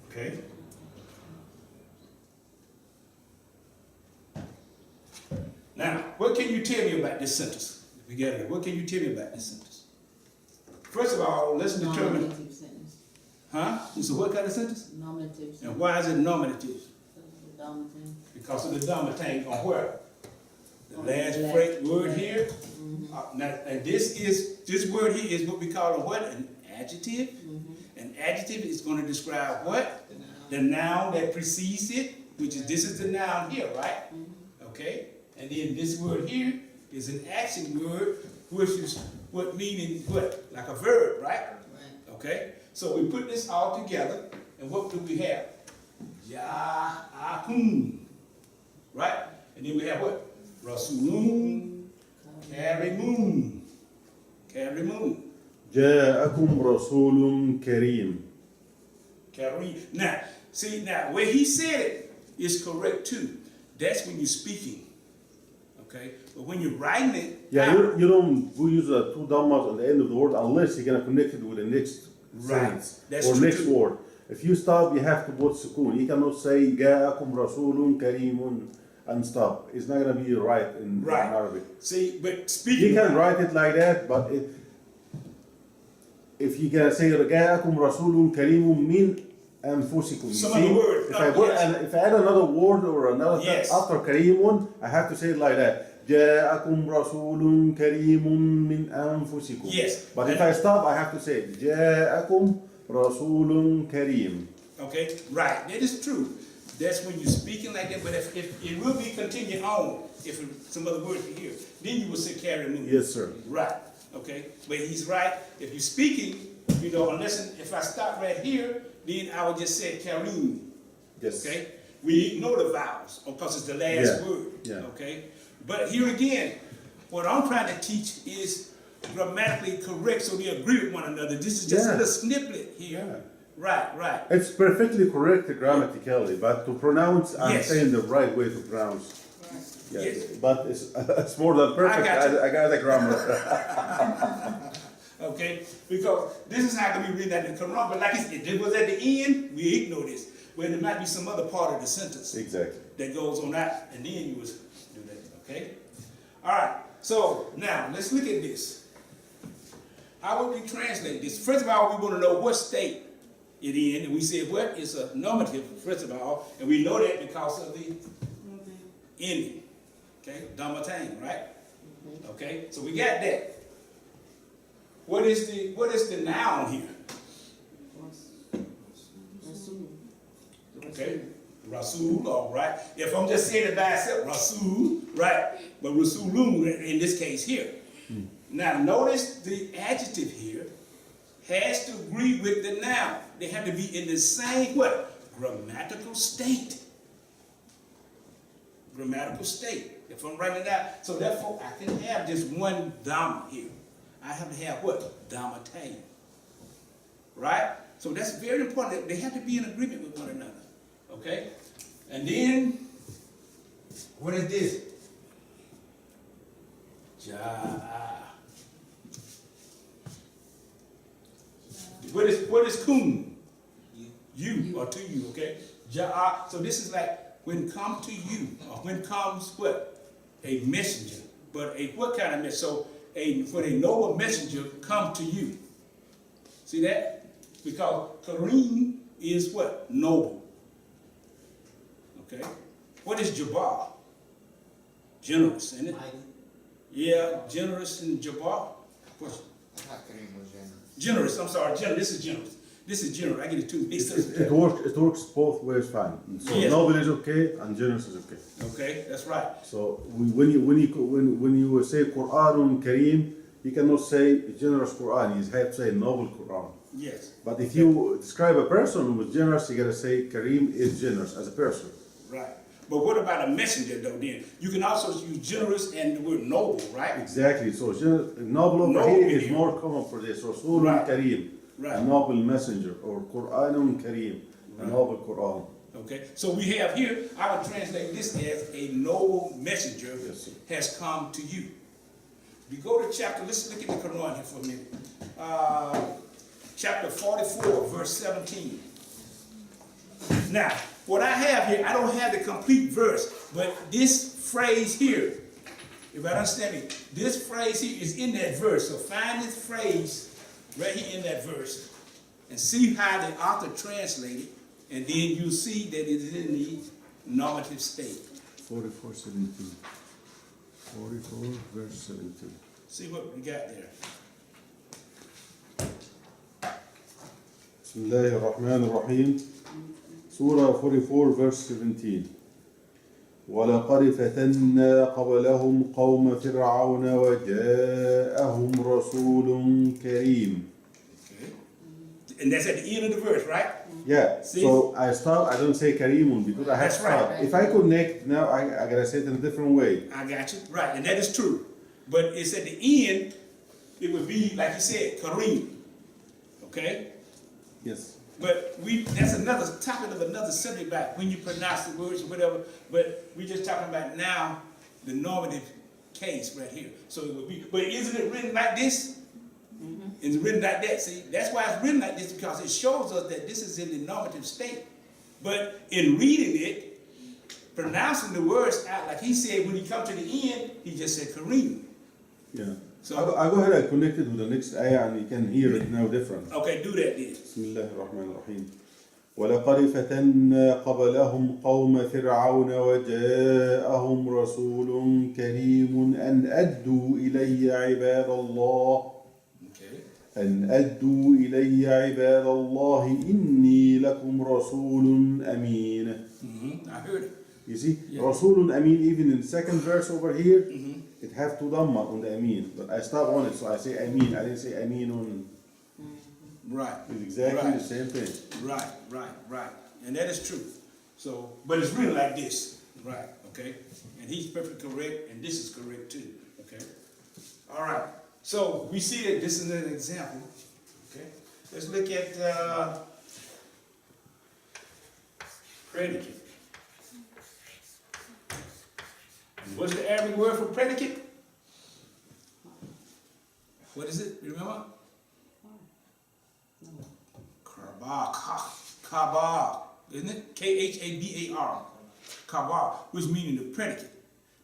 Okay. Now, what can you tell me about this sentence? If we get it, what can you tell me about this sentence? First of all, let's determine. Nominative sentence. Huh? So what kind of sentence? Nominative sentence. And why is it nominative? Dominative. Because of the dominating on where? The On last the left. phrase, word here. Now, and this word here is what we call a what? An adjective. An adjective is going to describe what? The noun that precedes it, which is this is the noun here, right? Okay. And then this word here is an action word, which is what meaning what? Like a verb, right? Right. Okay. So we put this all together, and what do we have? Ya'akum, right? And then we have what? Rasulun, Karimun, Karimun, جاءكم رسول كريم. Karim. Now, see, now where he said it is correct too. That's when you're speaking, okay? But when you're writing it, Yeah, you don't use two dhammas at the end of the word unless you're gonna connect it with the next sentence That's or true next too. word. If you stop, you have to put sukoon. You cannot say جاءكم رسول كريم and stop. It's not gonna be right in Arabic. See, but speaking, You can write it like that, but if you can say جاءكم رسول كريم mean أنفسكم. Some of the words. If I put, Yes. and if I add another word or another Yes. after كريم, I have to say it like that. جاءكم رسول كريم من أنفسكم. Yes. But if I stop, I have to say جاءكم رسول كريم. Okay, right. That is true. That's when you're speaking like that. But if it will be continued on, if some other words you hear, then you will say carry move. Yes, sir. Right. Okay. But he's right. If you're speaking, you know, unless if I stop right here, then I would just say kareem. Yes. Okay. We ignore the vowels because it's the last Yeah. word. Yeah. Okay. But here again, what I'm trying to teach is grammatically correct, so they agree with one another. This is just a Yeah. little snippet here. Yeah. Right. Right. It's perfectly correct grammatically, but to pronounce, I'm Yes. saying the right way to pronounce. Yes. Yes. But it's more than perfect. got you. I got the grammar. Okay, because this is not going to be written at the Quran, but like if it was at the end, we ignore this. When there might be some other part of the sentence Exactly. that goes on out, and then you would do that, okay? All right, so now let's look at this. How would we translate this? First of all, we want to know what state it in, and we said what is a normative, first of all, and we know that because of the ending, okay? Damatang, right? Okay, so we got that. What is the noun here? Okay, Rasul, all right. If I'm just saying it by itself, Rasul, right? But Rasulun in this case here. Now notice the adjective here has to agree with the noun. They have to be in the same what? Grammatical state. Grammatical state. If I'm writing it out, so therefore I can have just one dhamma here. I have to have what? Dhammatang. Right? So that's very important. They have to be in agreement with one another. Okay? And then, what is this? Ja'a. What is kum? You or to you, okay? Ja'a. So this is like when come to you, or when comes what? A messenger. But a what kind of messenger? So when a noble messenger come to you. See that? Because Kareem is what? Noble. Okay? What is Jabbar? Generous, isn't it? Yeah, generous and Jabbar. What's generous? I'm sorry, generous. This is generous. This is generous. I get it too mixed up. It works both ways fine. So Yes. noble is okay and generous is okay. Okay, that's right. So when you say Quran Kareem, you cannot say generous Quran. You have to say noble Quran. Yes. But if you describe a person who is generous, you gotta say Kareem is generous as a person. Right. But what about a messenger though then? You can also use generous and the word noble, right? Exactly. So noble over Noble here is here. more common for this. Rasul Right. Kareem, Right. a noble messenger, or Quranun Kareem, a noble Quran. Okay, so we have here, I would translate this as a noble messenger Yes, sir. has come to you. We go to chapter, let's look at the Quran here for a minute. Chapter 44, verse 17. Now, what I have here, I don't have the complete verse, but this phrase here, if I understand me, this phrase here is in that verse. So find this phrase right here in that verse and see how the author translated, and then you'll see that it is in the normative state. 44:17. 44 verse 17. See what we got there. بسم الله الرحمن الرحيم. Surah 44 verse 17. ولقد فتنا قبلهم قوم فرعون وجاءهم رسول كريم. Okay. And that's at the end of the verse, right? Yeah, See? so I stop, I don't say Karimun because I have That's right. stop. If I connect, now I gotta say it in a different way. I got you. Right, and that is true. But it's at the end, it would be, like you said, Kareem. Okay? Yes. But that's another topic of another subject about when you pronounce the words or whatever. But we're just talking about now the normative case right here. So it would be, but isn't it written like this? It's written like that. See, that's why it's written like this, because it shows us that this is in the normative state. But in reading it, pronouncing the words out, like he said when he come to the end, he just said Kareem. Yeah. So I'll go ahead and connect it with the next ayah and you can hear it now different. okay, do that then. بسم الله الرحمن الرحيم. ولقد فتنا قبلهم قوم فرعون وجاءهم رسول كريم أن أدوا إلي عباد الله Okay. أن أدوا إلي عباد الله إني لكم رسول أمين. I heard it. You see, Yeah. رسول أمين, even in second verse over here, it have to dhamma on the أمين. But I stop on it, so I say أمين. I didn't say أمين on. Right. It's exactly Right. the same thing. Right. And that is true. So, but it's really like this. Right. Okay. And he's perfectly correct, and this is correct too. Okay. All right. So we see that this is an example. Okay. Let's look at predicate. What's the Arabic word for predicate? What is it? You remember? Kabar, isn't it? Khabar. Kabar, which means the predicate.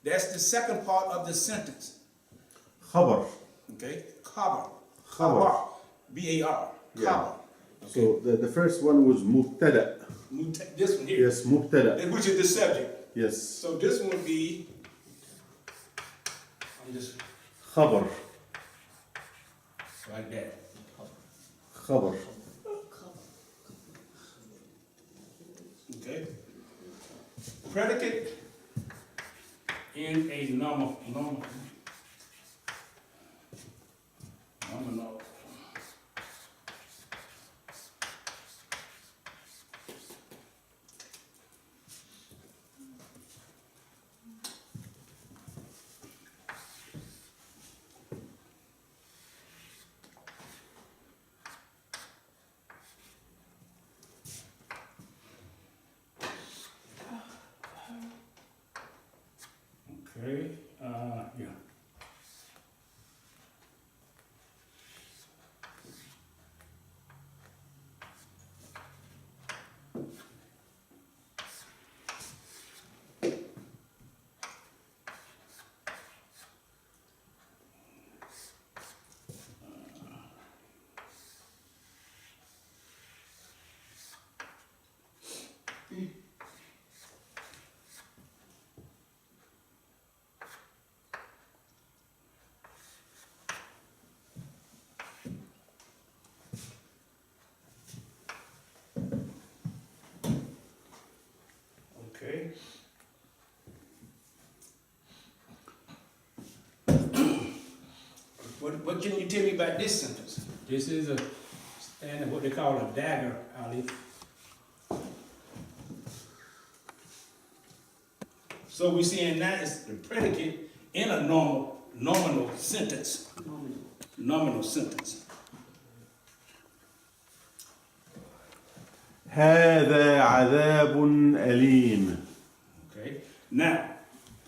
That's the second part of the sentence. خبر. Okay? Kabar. Khabar. B-A-R. Yeah. Kabar. So the first one was مبتدأ. This one here. Yes, مبتدأ. Which is the subject. Yes. So this one would be, I'm just خبر. like that. خبر. Okay? Predicate in a nominal. Okay, yeah. Okay. What can you tell me about this sentence? This is a standard, what they call a dagger, Ali. So we see in that is the predicate in a nominal sentence. Nominal sentence. هذا عذاب أليم. Okay. Now,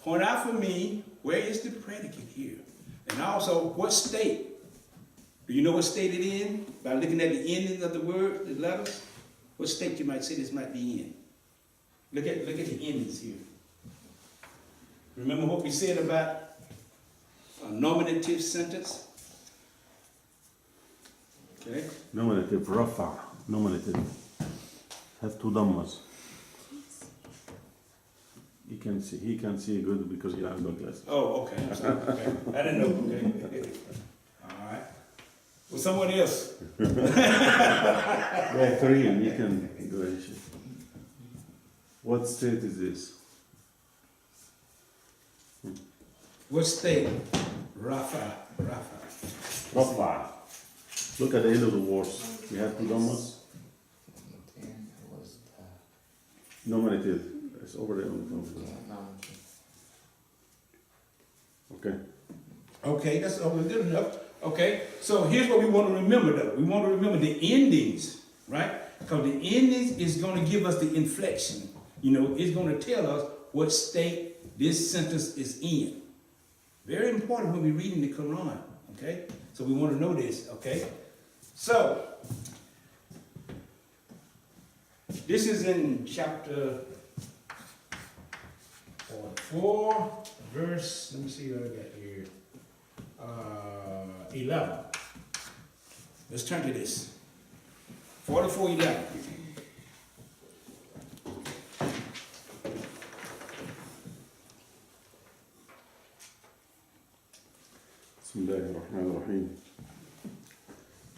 point out for me, where is the predicate here? And also, what state? Do you know what state it in? By looking at the ending of the word, the letters? What state you might say this might be in? Look at the endings here. Remember what we said about a nominative sentence? Okay. Nominative, رفع. Nominative. Have two dhammas. He can see good because he has no glasses. Oh, okay. I'm sorry. Okay. I didn't know. Okay. All right. Well, someone else. Yeah, Korean, you can go ahead. What state is this? What state? Rafa. رفع. Look at the end of the words. We have two dhammas. Nominative. It's over there on the phone. Okay. Okay, that's good enough. Okay, so here's what we want to remember though. We want to remember the endings, right? Because the endings is going to give us the inflection. You know, it's going to tell us what state this sentence is in. Very important when we're reading the Quran, okay? So we want to know this, okay? So, this is in chapter 4, verse, let me see what I got here. 11. Let's turn to this. 44:11. الله الرحمن الرحيم.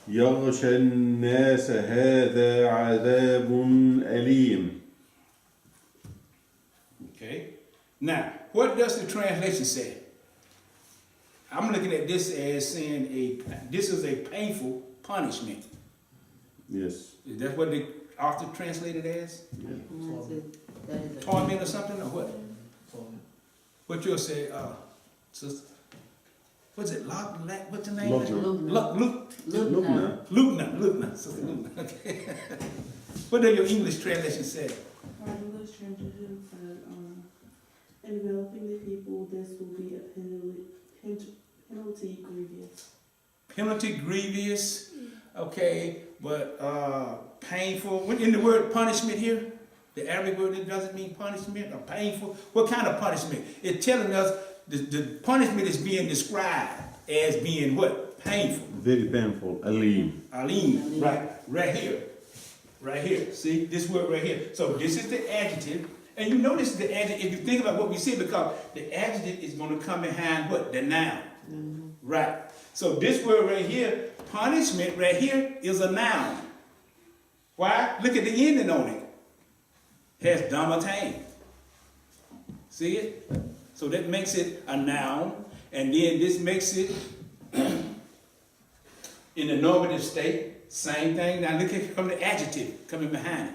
يغشى الناس هذا عذاب أليم. Okay. Now, what does the translation say? I'm looking at this as saying this is a painful punishment. Yes. Is that what the author translated as? Yeah. That is a Torment or something, or what? What you'll say, sister? What's it? What's the name? Lugna. Lugna. Sister Lugna. Okay. What does your English translation say? Our English translation said, enveloping the people, this will be a penalty grievous. Penalty grievous. Okay, but painful. What in the word punishment here? The Arabic word, it doesn't mean punishment or painful. What kind of punishment? It's telling us the punishment is being described as being what? Painful. Very painful. Alim. Alim. Right here. Right here. See this word right here. So this is the adjective. And you notice the adjective, if you think about what we said, because the adjective is going to come behind what? The noun. Mm-hmm. Right. So this word right here, punishment right here, is a noun. Why? Look at the ending on it. Has damatain. See it? So that makes it a noun. And then this makes it in the normative state. Same thing. Now look at from the adjective coming behind it.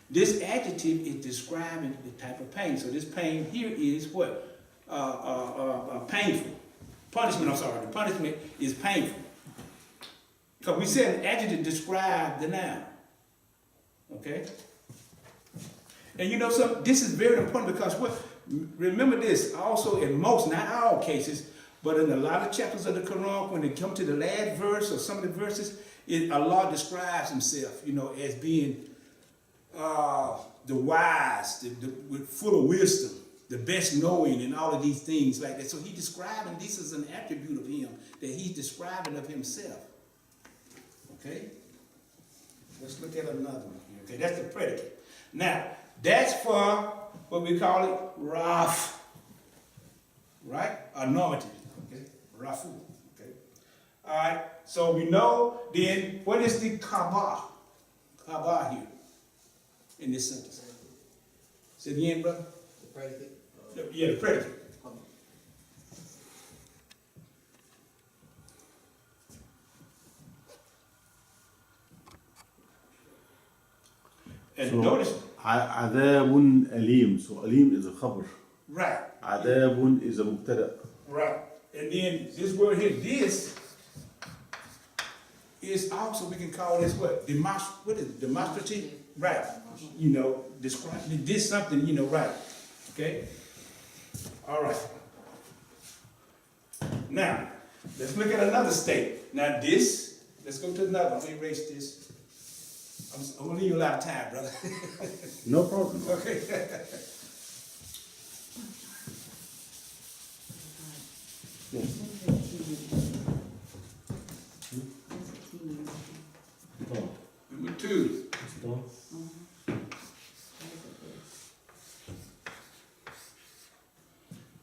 This adjective is describing the type of pain. So this pain here is what? Painful. Punishment, I'm sorry. The punishment is painful. Because we said an adjective describes the noun. Okay? And you know something? This is very important because what? Remember this, also in most, not all cases, but in a lot of chapters of the Quran, when they come to the last verse or some of the verses, Allah describes himself, as being the wise, full of wisdom, the best knowing, and all of these things like that. So he's describing, this is an attribute of him that he's describing of himself. Okay? Let's look at another one here. Okay, that's the predicate. Now, that's for what we call it, raf, right? A normative, okay? Rafu, okay? All right, so we know then, what is the kaba? Kaba here in this sentence. Say it again, brother. The predicate? Yeah, the predicate. And So, notice, عذاب أليم. So أليم is a khabar. right, عذاب is a mubtada. right. And then this word here, this is also, we can call this what? What is it? Demonstrative? Right. Describe this something, right. Okay? All right. Now, let's look at another state. Now this, let's go to another. Let me erase this. I'm gonna leave you a lot of time, brother. No problem. Okay. Oh, Number 2. it's done.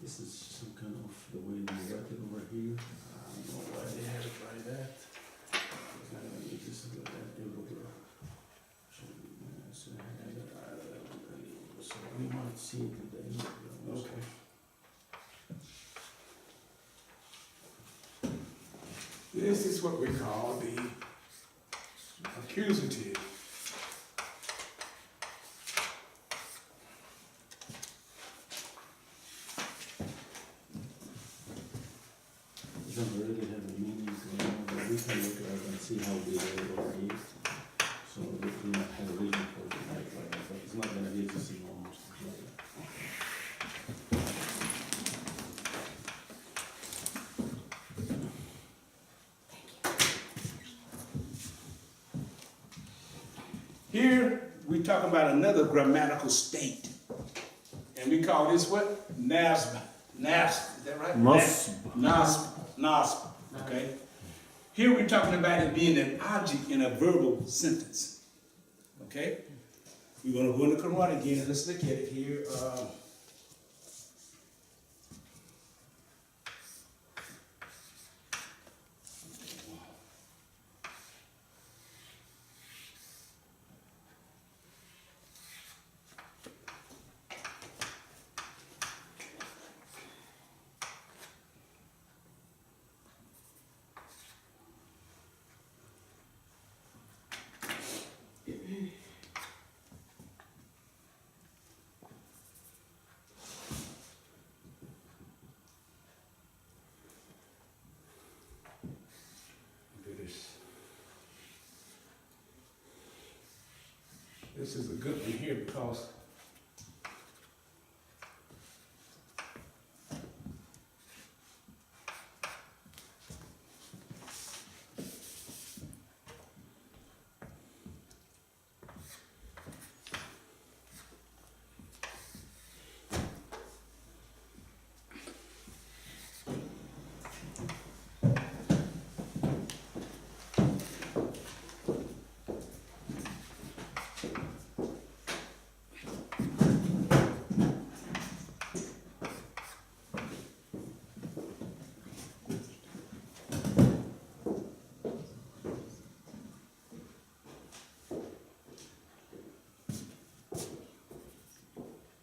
This is some kind of the way you write it over here. I don't know why they have it like that. This is like that everywhere. So we might see it today. Okay. This is what we call the accusative. It doesn't really have a meaning, but we can look at it and see how they are over here. So we might have a reason for it like that, but it's not gonna be existing almost. Here we talk about another grammatical state. And we call this what? Nasb. Nasb. Is that right? Nasb. Nasb. Nasb. Okay. Here we're talking about it being an object in a verbal sentence. Okay? We're going to go in the Quran again and let's look at it here. this is a good one here because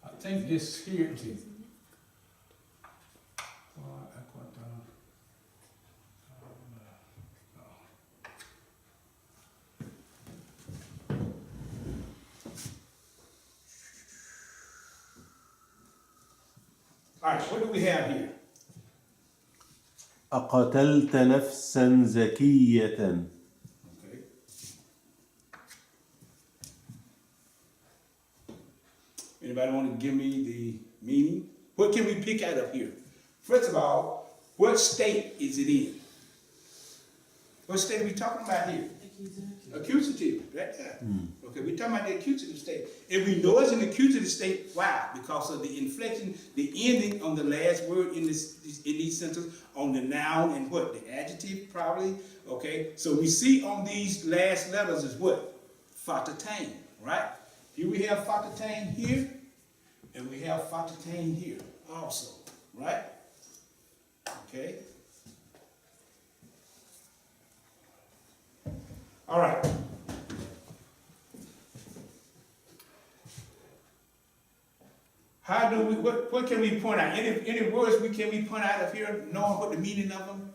I think this here, all right, what do we have here? أقتلت نفسا زكية. Okay. Anybody want to give me the meaning? What can we pick out of here? First of all, what state is it in? What state are we talking about here? Accusative, right there. Okay, we're talking about the accusative state. And we know it's an accusative state. Why? Because of the inflection, the ending on the last word in these sentences, on the noun and what? The adjective, probably. Okay, so we see on these last letters is what? Fatatain, right? Here we have fatatain here, and we have fatatain here also, right? Okay. All right. How do we, what can we point out? Any words can we point out of here, knowing what the meaning of them?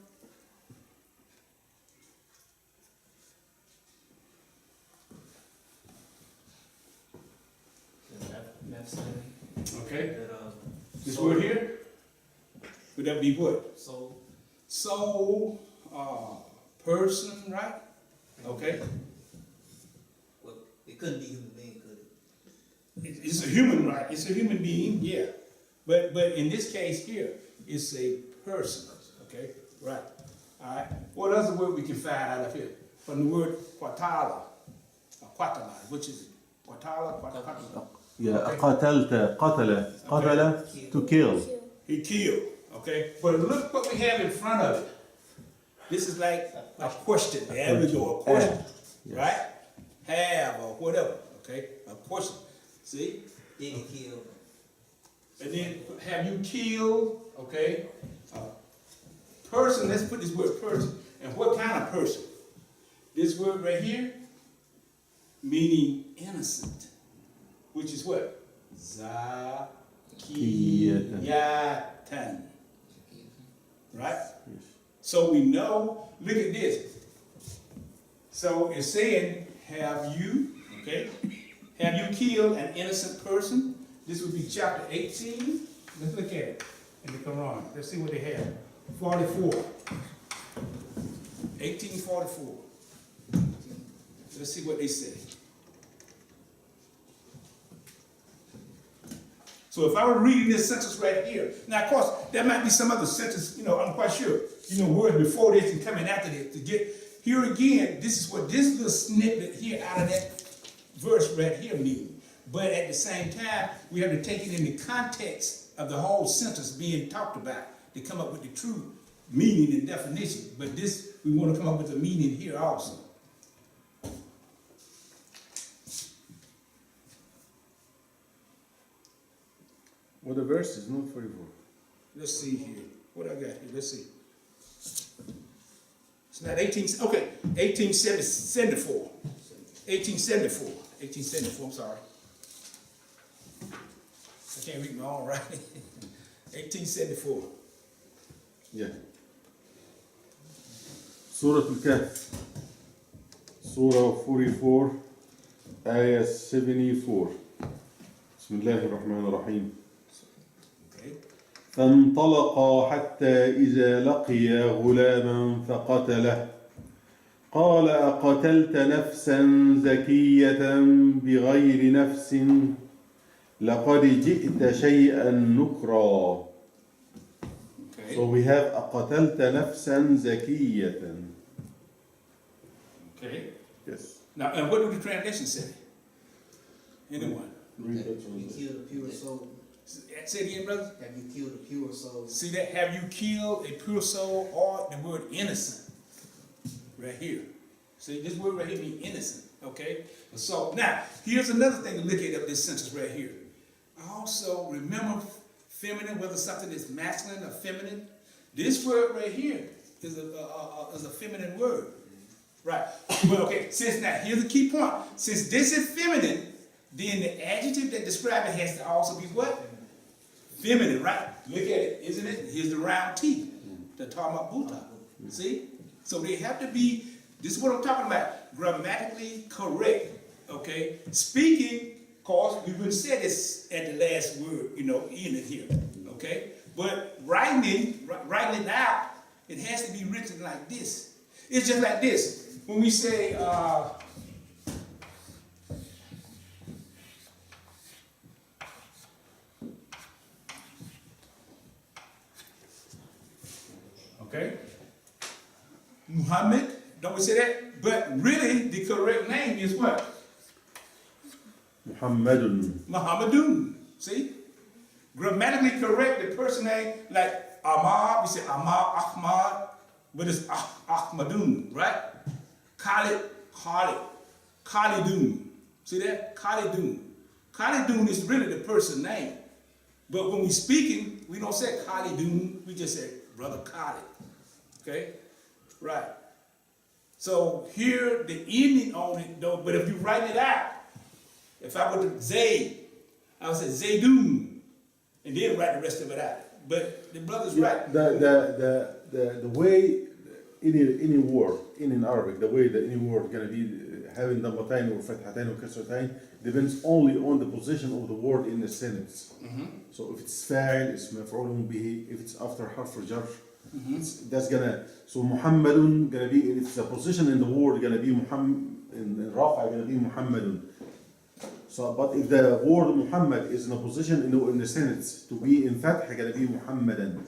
Okay. This word here? Would that be what? Soul. Soul, person, right? Okay. Well, it couldn't be human being, could it? It's a human, right? It's a human being, yeah. But in this case here, it's a person. Okay, right. All right. What other word we can find out of here? From the word quatala, or quatala, which is it? Quatala, quatala. Yeah, قتلت قتل to kill. He killed. Okay. But look what we have in front of it. This is like a question. There we go. A question. Yes. Right? Have or whatever. Okay. A question. See? Did he kill? And then have you killed, okay? Person, let's put this word person. And what kind of person? This word right here, meaning innocent, which is what? Zakiyatan. Right? Yes. So we know, look at this. So it's saying, have you, okay? Have you killed an innocent person? This would be chapter 18. Let's look at it in the Quran. Let's see what they have. 44. 1844. Let's see what they say. So if I were reading this sentence right here, now of course, there might be some other sentence, I'm quite sure, words before this and coming after this to get, here again, this is what this little snippet here out of that verse right here means. But at the same time, we have to take it in the context of the whole sentence being talked about to come up with the true meaning and definition. But this, we want to come up with the meaning here also. What the verse is not 44. Let's see here. What I got here? Let's see. It's not 1874. 1874. 1874, I'm sorry. I can't read my own writing. 1874. Yeah. Surah Al-Kahf. Surah 44, Ayah 74. بسم الله الرحمن الرحيم. Okay. فانطلقا حتى إذا لقيا غلاما فقتله قال أقتلت نفسا زكية بغير نفس لقد جئت شيئا نكرا. Okay. So we have أقتلت نفسا زكية. Okay. Yes. Now, and what do the translation say? Anyone? Have you killed a pure soul? Say it again, brother. Have you killed a pure soul? See that? Have you killed a pure soul, or the word innocent? Right here. See, this word right here means innocent. Okay? So now, here's another thing to look at of this sentence right here. Also, remember feminine, whether something is masculine or feminine. This word right here is a feminine word. Right. Well, okay, since now, here's the key point. Since this is feminine, then the adjective that describes it has to also be what? Feminine, right? Look at it, isn't it? Here's the round T, the talking buta. See? So they have to be, this is what I'm talking about, grammatically correct, okay? Speaking, of course, we would say this at the last word, in it here, okay? But writing it out, it has to be written like this. It's just like this. When we say, okay, Muhammad, don't we say that? But really, the correct name is what? Muhammadun. Muhammadun. See? Grammatically correct, the person name, like Ahmad, we say Ahmad, Ahmad, but it's Ahmadun, right? Khalidun. See that? Khalidun. Khalidun is really the person name. But when we speaking, we don't say Khalidun, we just say Brother Khalid. Okay? Right. So here, the ending on it, though, but if you write it out, if I were to Zayd, I would say Zaydun, and then write the rest of it out. But the brother's right. The way any word in Arabic, the way that any word gonna be having dammatain or fathatain or kasratain depends only on the position of the word in the sentence. So if it's fa'il, it's maf'ulun bihi. If it's after harf jar, that's gonna. So Muhammadun gonna be, if it's a position in the word gonna be Muhammad, in Rafa gonna be Muhammadun. So, but if the word Muhammad is in a position in the sentence to be in fath, gonna be Muhammadan.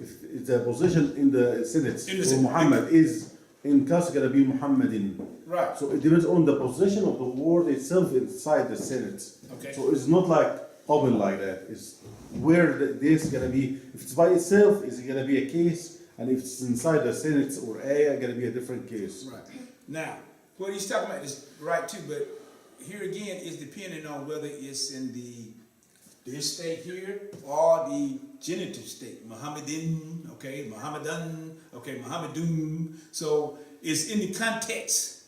If the position in the sentence for Muhammad is in kas, gonna be Muhammadin. Right. So it depends on the position of the word itself inside the sentence. Okay. So it's not like open like that. It's where this gonna be. If it's by itself, it's gonna be a case, and if it's inside the sentence or a, gonna be a different case. Right. Now, what he's talking about is right too, but here again is depending on whether it's in this state here or the genitive state. Muhammadin, okay, Muhammadan, okay, Muhammadun. So it's in the context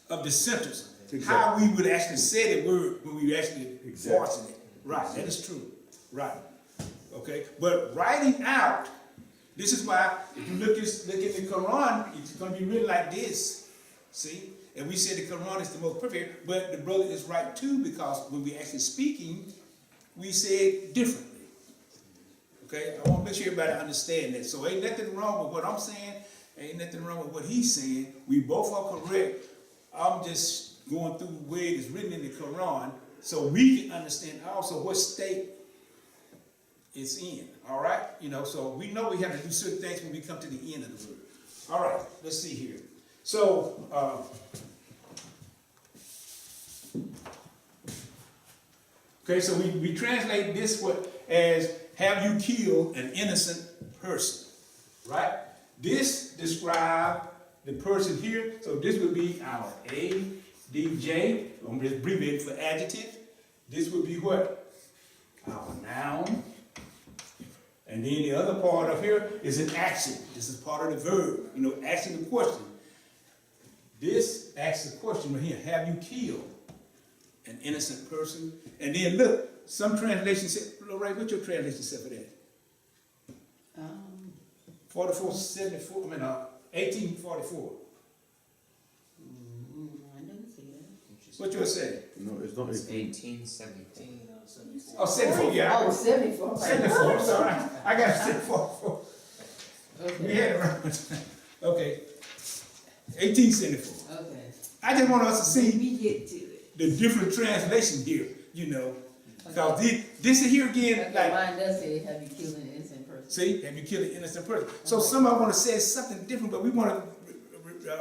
of the sentence. Exactly. How we would actually say the word when we actually Exactly. forcing it. Right, that is true. Right. Okay. But writing out, this is why if you look at the Quran, it's going to be written like this. See? And we say the Quran is the most perfect, but the brother is right too, because when we actually speaking, we say it differently. Okay? I want to make sure everybody understand that. So ain't nothing wrong with what I'm saying, ain't nothing wrong with what he's saying. We both are correct. I'm just going through the way it is written in the Quran so we can understand also what state it's in. All right? So we know we have to do certain things when we come to the end of the word. All right, let's see here. So, okay, so we translate this as have you killed an innocent person, right? This describes the person here, so this would be our ADJ, I'm just abbreviating for adjective. This would be what? Our noun. And then the other part of here is an action. This is part of the verb, asking the question. This asks the question right here, have you killed an innocent person? And then look, some translations say, Lorraine, what's your translation say for that? 1844. I didn't see that. What yours say? No, it's not. It's 1817. Oh, 74, yeah. Oh, 74. 74, I'm sorry. I got 74. Okay. We had it right. Okay. 1874. Okay. I just want us to see We get to it. the different translation here, you know. Because this is here again, Okay, like, mine does say have you killed an innocent person. see, have you killed an innocent person? So somebody want to say something different, but we want to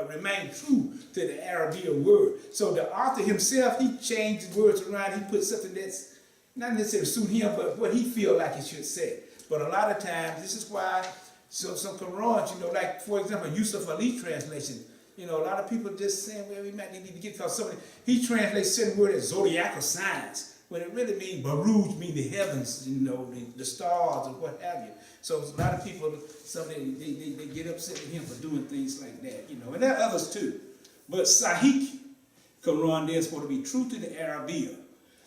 remain true to the Arabia word. So the author himself, he changed the words around. He put something that's not necessarily suit him, but what he feel like it should say. But a lot of times, this is why some Qurans, you know, like for example, Yusuf Ali translation. You know, a lot of people just saying, well, we might need to get because somebody he translates certain word as zodiacal signs. When it really means Baruch, mean the heavens, you know, the stars and what have you. So a lot of people, they get upset with him for doing things like that, you know, and there are others too. But Sahih Quran, they're supposed to be true to the Arabia.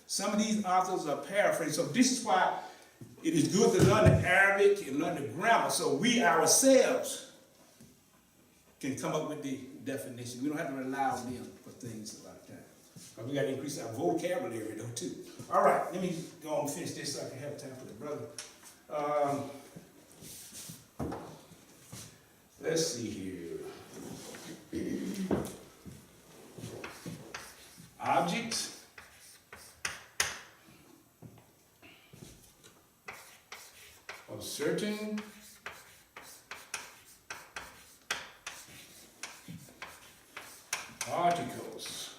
Some of these authors are paraphrasing. So this is why it is good to learn the Arabic and learn the grammar so we ourselves can come up with the definition. We don't have to rely on them for things a lot of times. But we got to increase our vocabulary though too. All right, let me go on and finish this so I can have time for the brother. Let's see here. Objects. Of certain articles.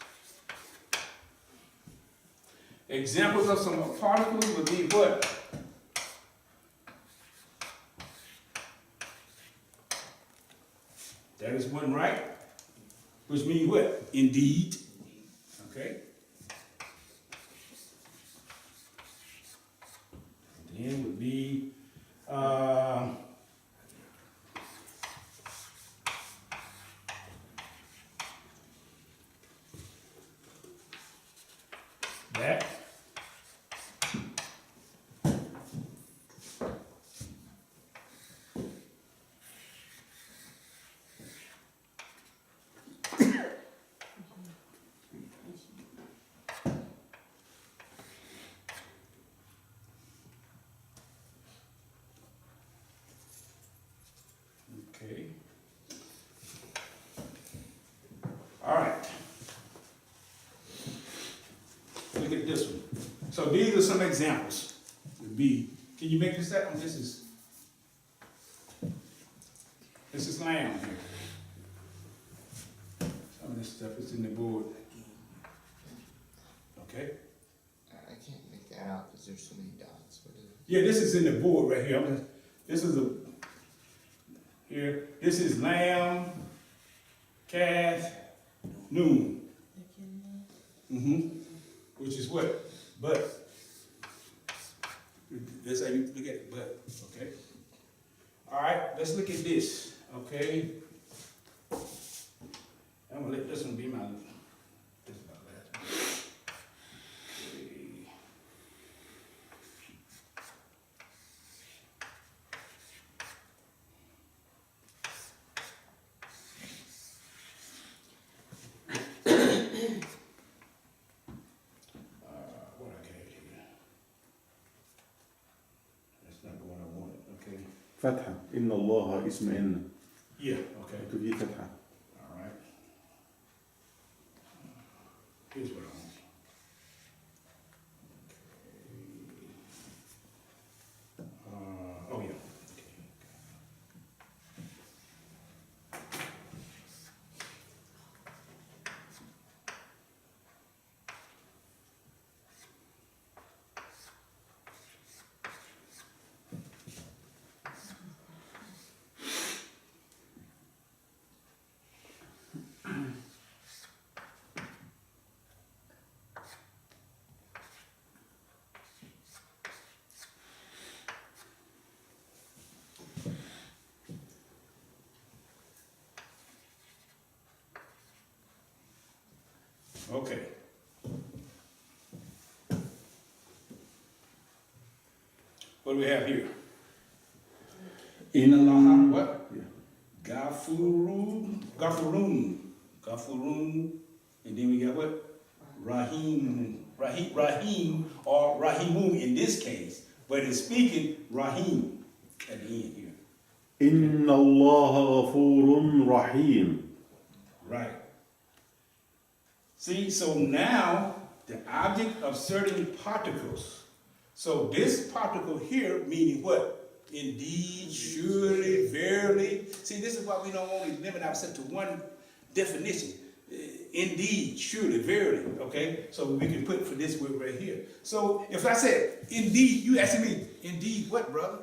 Examples of some particles would be what? That is one, right? Which means what? Indeed. Okay. And then would be that. Okay. All right. Look at this one. So these are some examples. Would be, can you make this that one? This is lamb here. Some of this stuff is in the board. Okay. I can't make that out because there's so many dots. What is it? Yeah, this is in the board right here. This is here. This is lamb, calf, noon. Which is what? But. That's how you look at it, but. Okay. All right, let's look at this. Okay. I'm gonna let this one be my. This is my last one. Okay. What I got here? That's not the one I wanted. Okay. فتحة إن الله اسم إن. Yeah. Okay. To be فتحة. All right. Here's what I want. Oh yeah. Okay. Okay. What do we have here? In Allah, what? Yeah. Gafurun, and then we got what? Rahim, or Rahimun in this case, but it's speaking Rahim at the end here. إن الله غفور رحيم. Right. See, so now the object of certain particles. So this particle here meaning what? Indeed, surely, verily. See, this is why we don't want to limit ourselves to one definition. Indeed, surely, verily. Okay, so we can put for this word right here. So if I said indeed, you asking me indeed what, brother?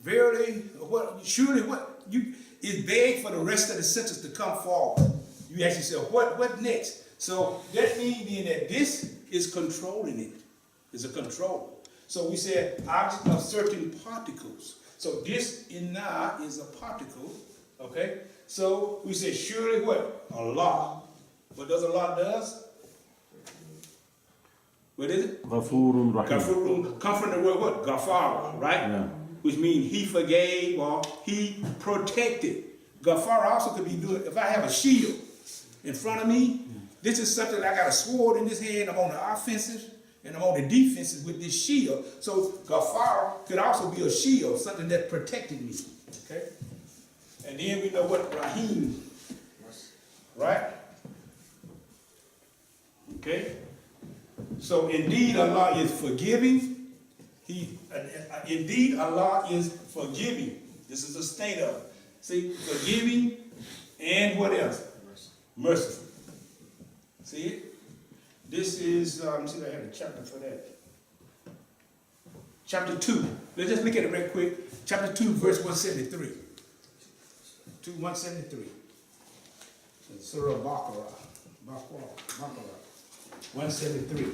Verily, what? Surely, what? It's vague for the rest of the sentence to come forward. You ask yourself, what next? So that means then that this is controlling it. It's a controller. So we said object of certain particles. So this inna is a particle, okay? So we say surely what? Allah. What does Allah does? What is it? غفور رحيم. Ghafurun, come from the word what? Ghafara, right? Yeah. Which means he forgave or he protected. Ghafara also could be doing, if I have a shield in front of me, this is something I got a sword in this hand, I'm on the offensive, and I'm on the defensive with this shield. So Ghafara could also be a shield, something that protected me. Okay? And then we know what Rahim, right? Okay? So indeed Allah is forgiving. Indeed Allah is forgiving. This is a state of, see, forgiving and what else? Merciful. See it? This is, let me see if I have a chapter for that. Chapter 2. Let's just look at it real quick. Chapter 2, verse 173. 173. Surah Baqarah. 173.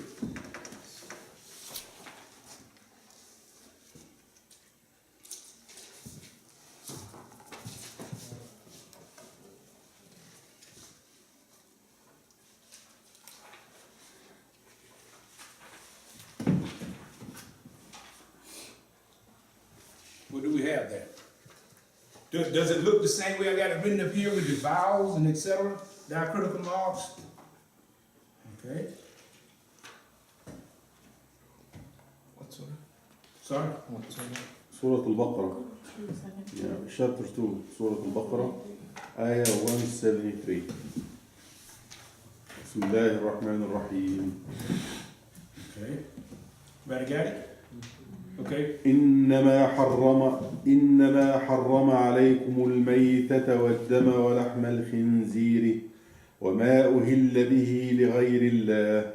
What do we have there? Does it look the same way I got it written up here with the vowels and etc.? Diacritical marks? Okay. What sort of? Sorry? What sort of? سورة البقرة. Yeah, chapter 2, سورة البقرة, آية 173. بسم الله الرحمن الرحيم. Okay. Everybody got it? Okay. إنما حرم عليكم الميتة والدم ولحم الخنزير وما أهل به لغير الله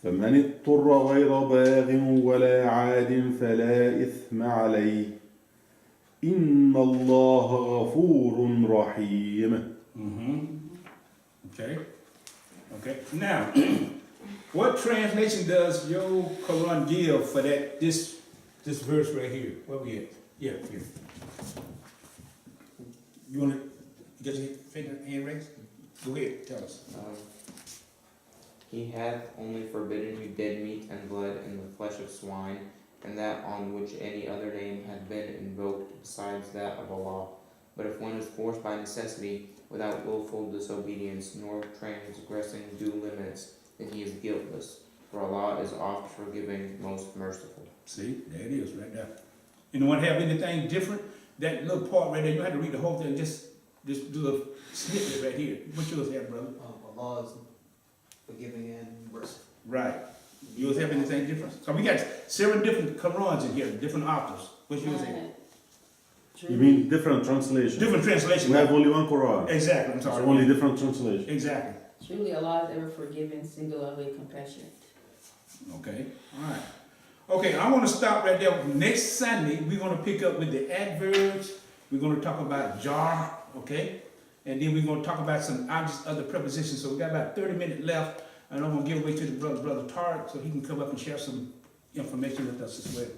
فمن اضطر غير باغ ولا عاد فلا إثم عليه إن الله غفور رحيم. Okay. Okay. Now, what translation does your Quran give for that this verse right here? Where we at? Yeah, here. You want to get your finger hand raised? Go ahead, tell us. He hath only forbidden you dead meat and blood and the flesh of swine, and that on which any other name hath been invoked besides that of Allah. But if one is forced by necessity, without willful disobedience, nor transgressing due limits, then he is guiltless. For Allah is oft forgiving, most merciful. See, there it is right there. Anyone have anything different? That little part right there, you have to read the whole thing, just do a snippet right here. What yours have, brother? Allah is forgiving and merciful. Right. Yours have anything different? So we got 7 different Qurans in here, different authors. What's yours have? You mean different translation? Different translation. We have only one Quran. Exactly, I'm So sorry. only different translation. Exactly. Truly Allah is ever forgiving, singularly compassionate. Okay, all right. Okay, I want to stop right there. Next Sunday, we're going to pick up with the adverbs. We're going to talk about jar, okay? And then we're going to talk about some objects of the prepositions. So we got about 30 minutes left. And I'm going to give away to the brother Tarek so he can come up and share some information with us as well.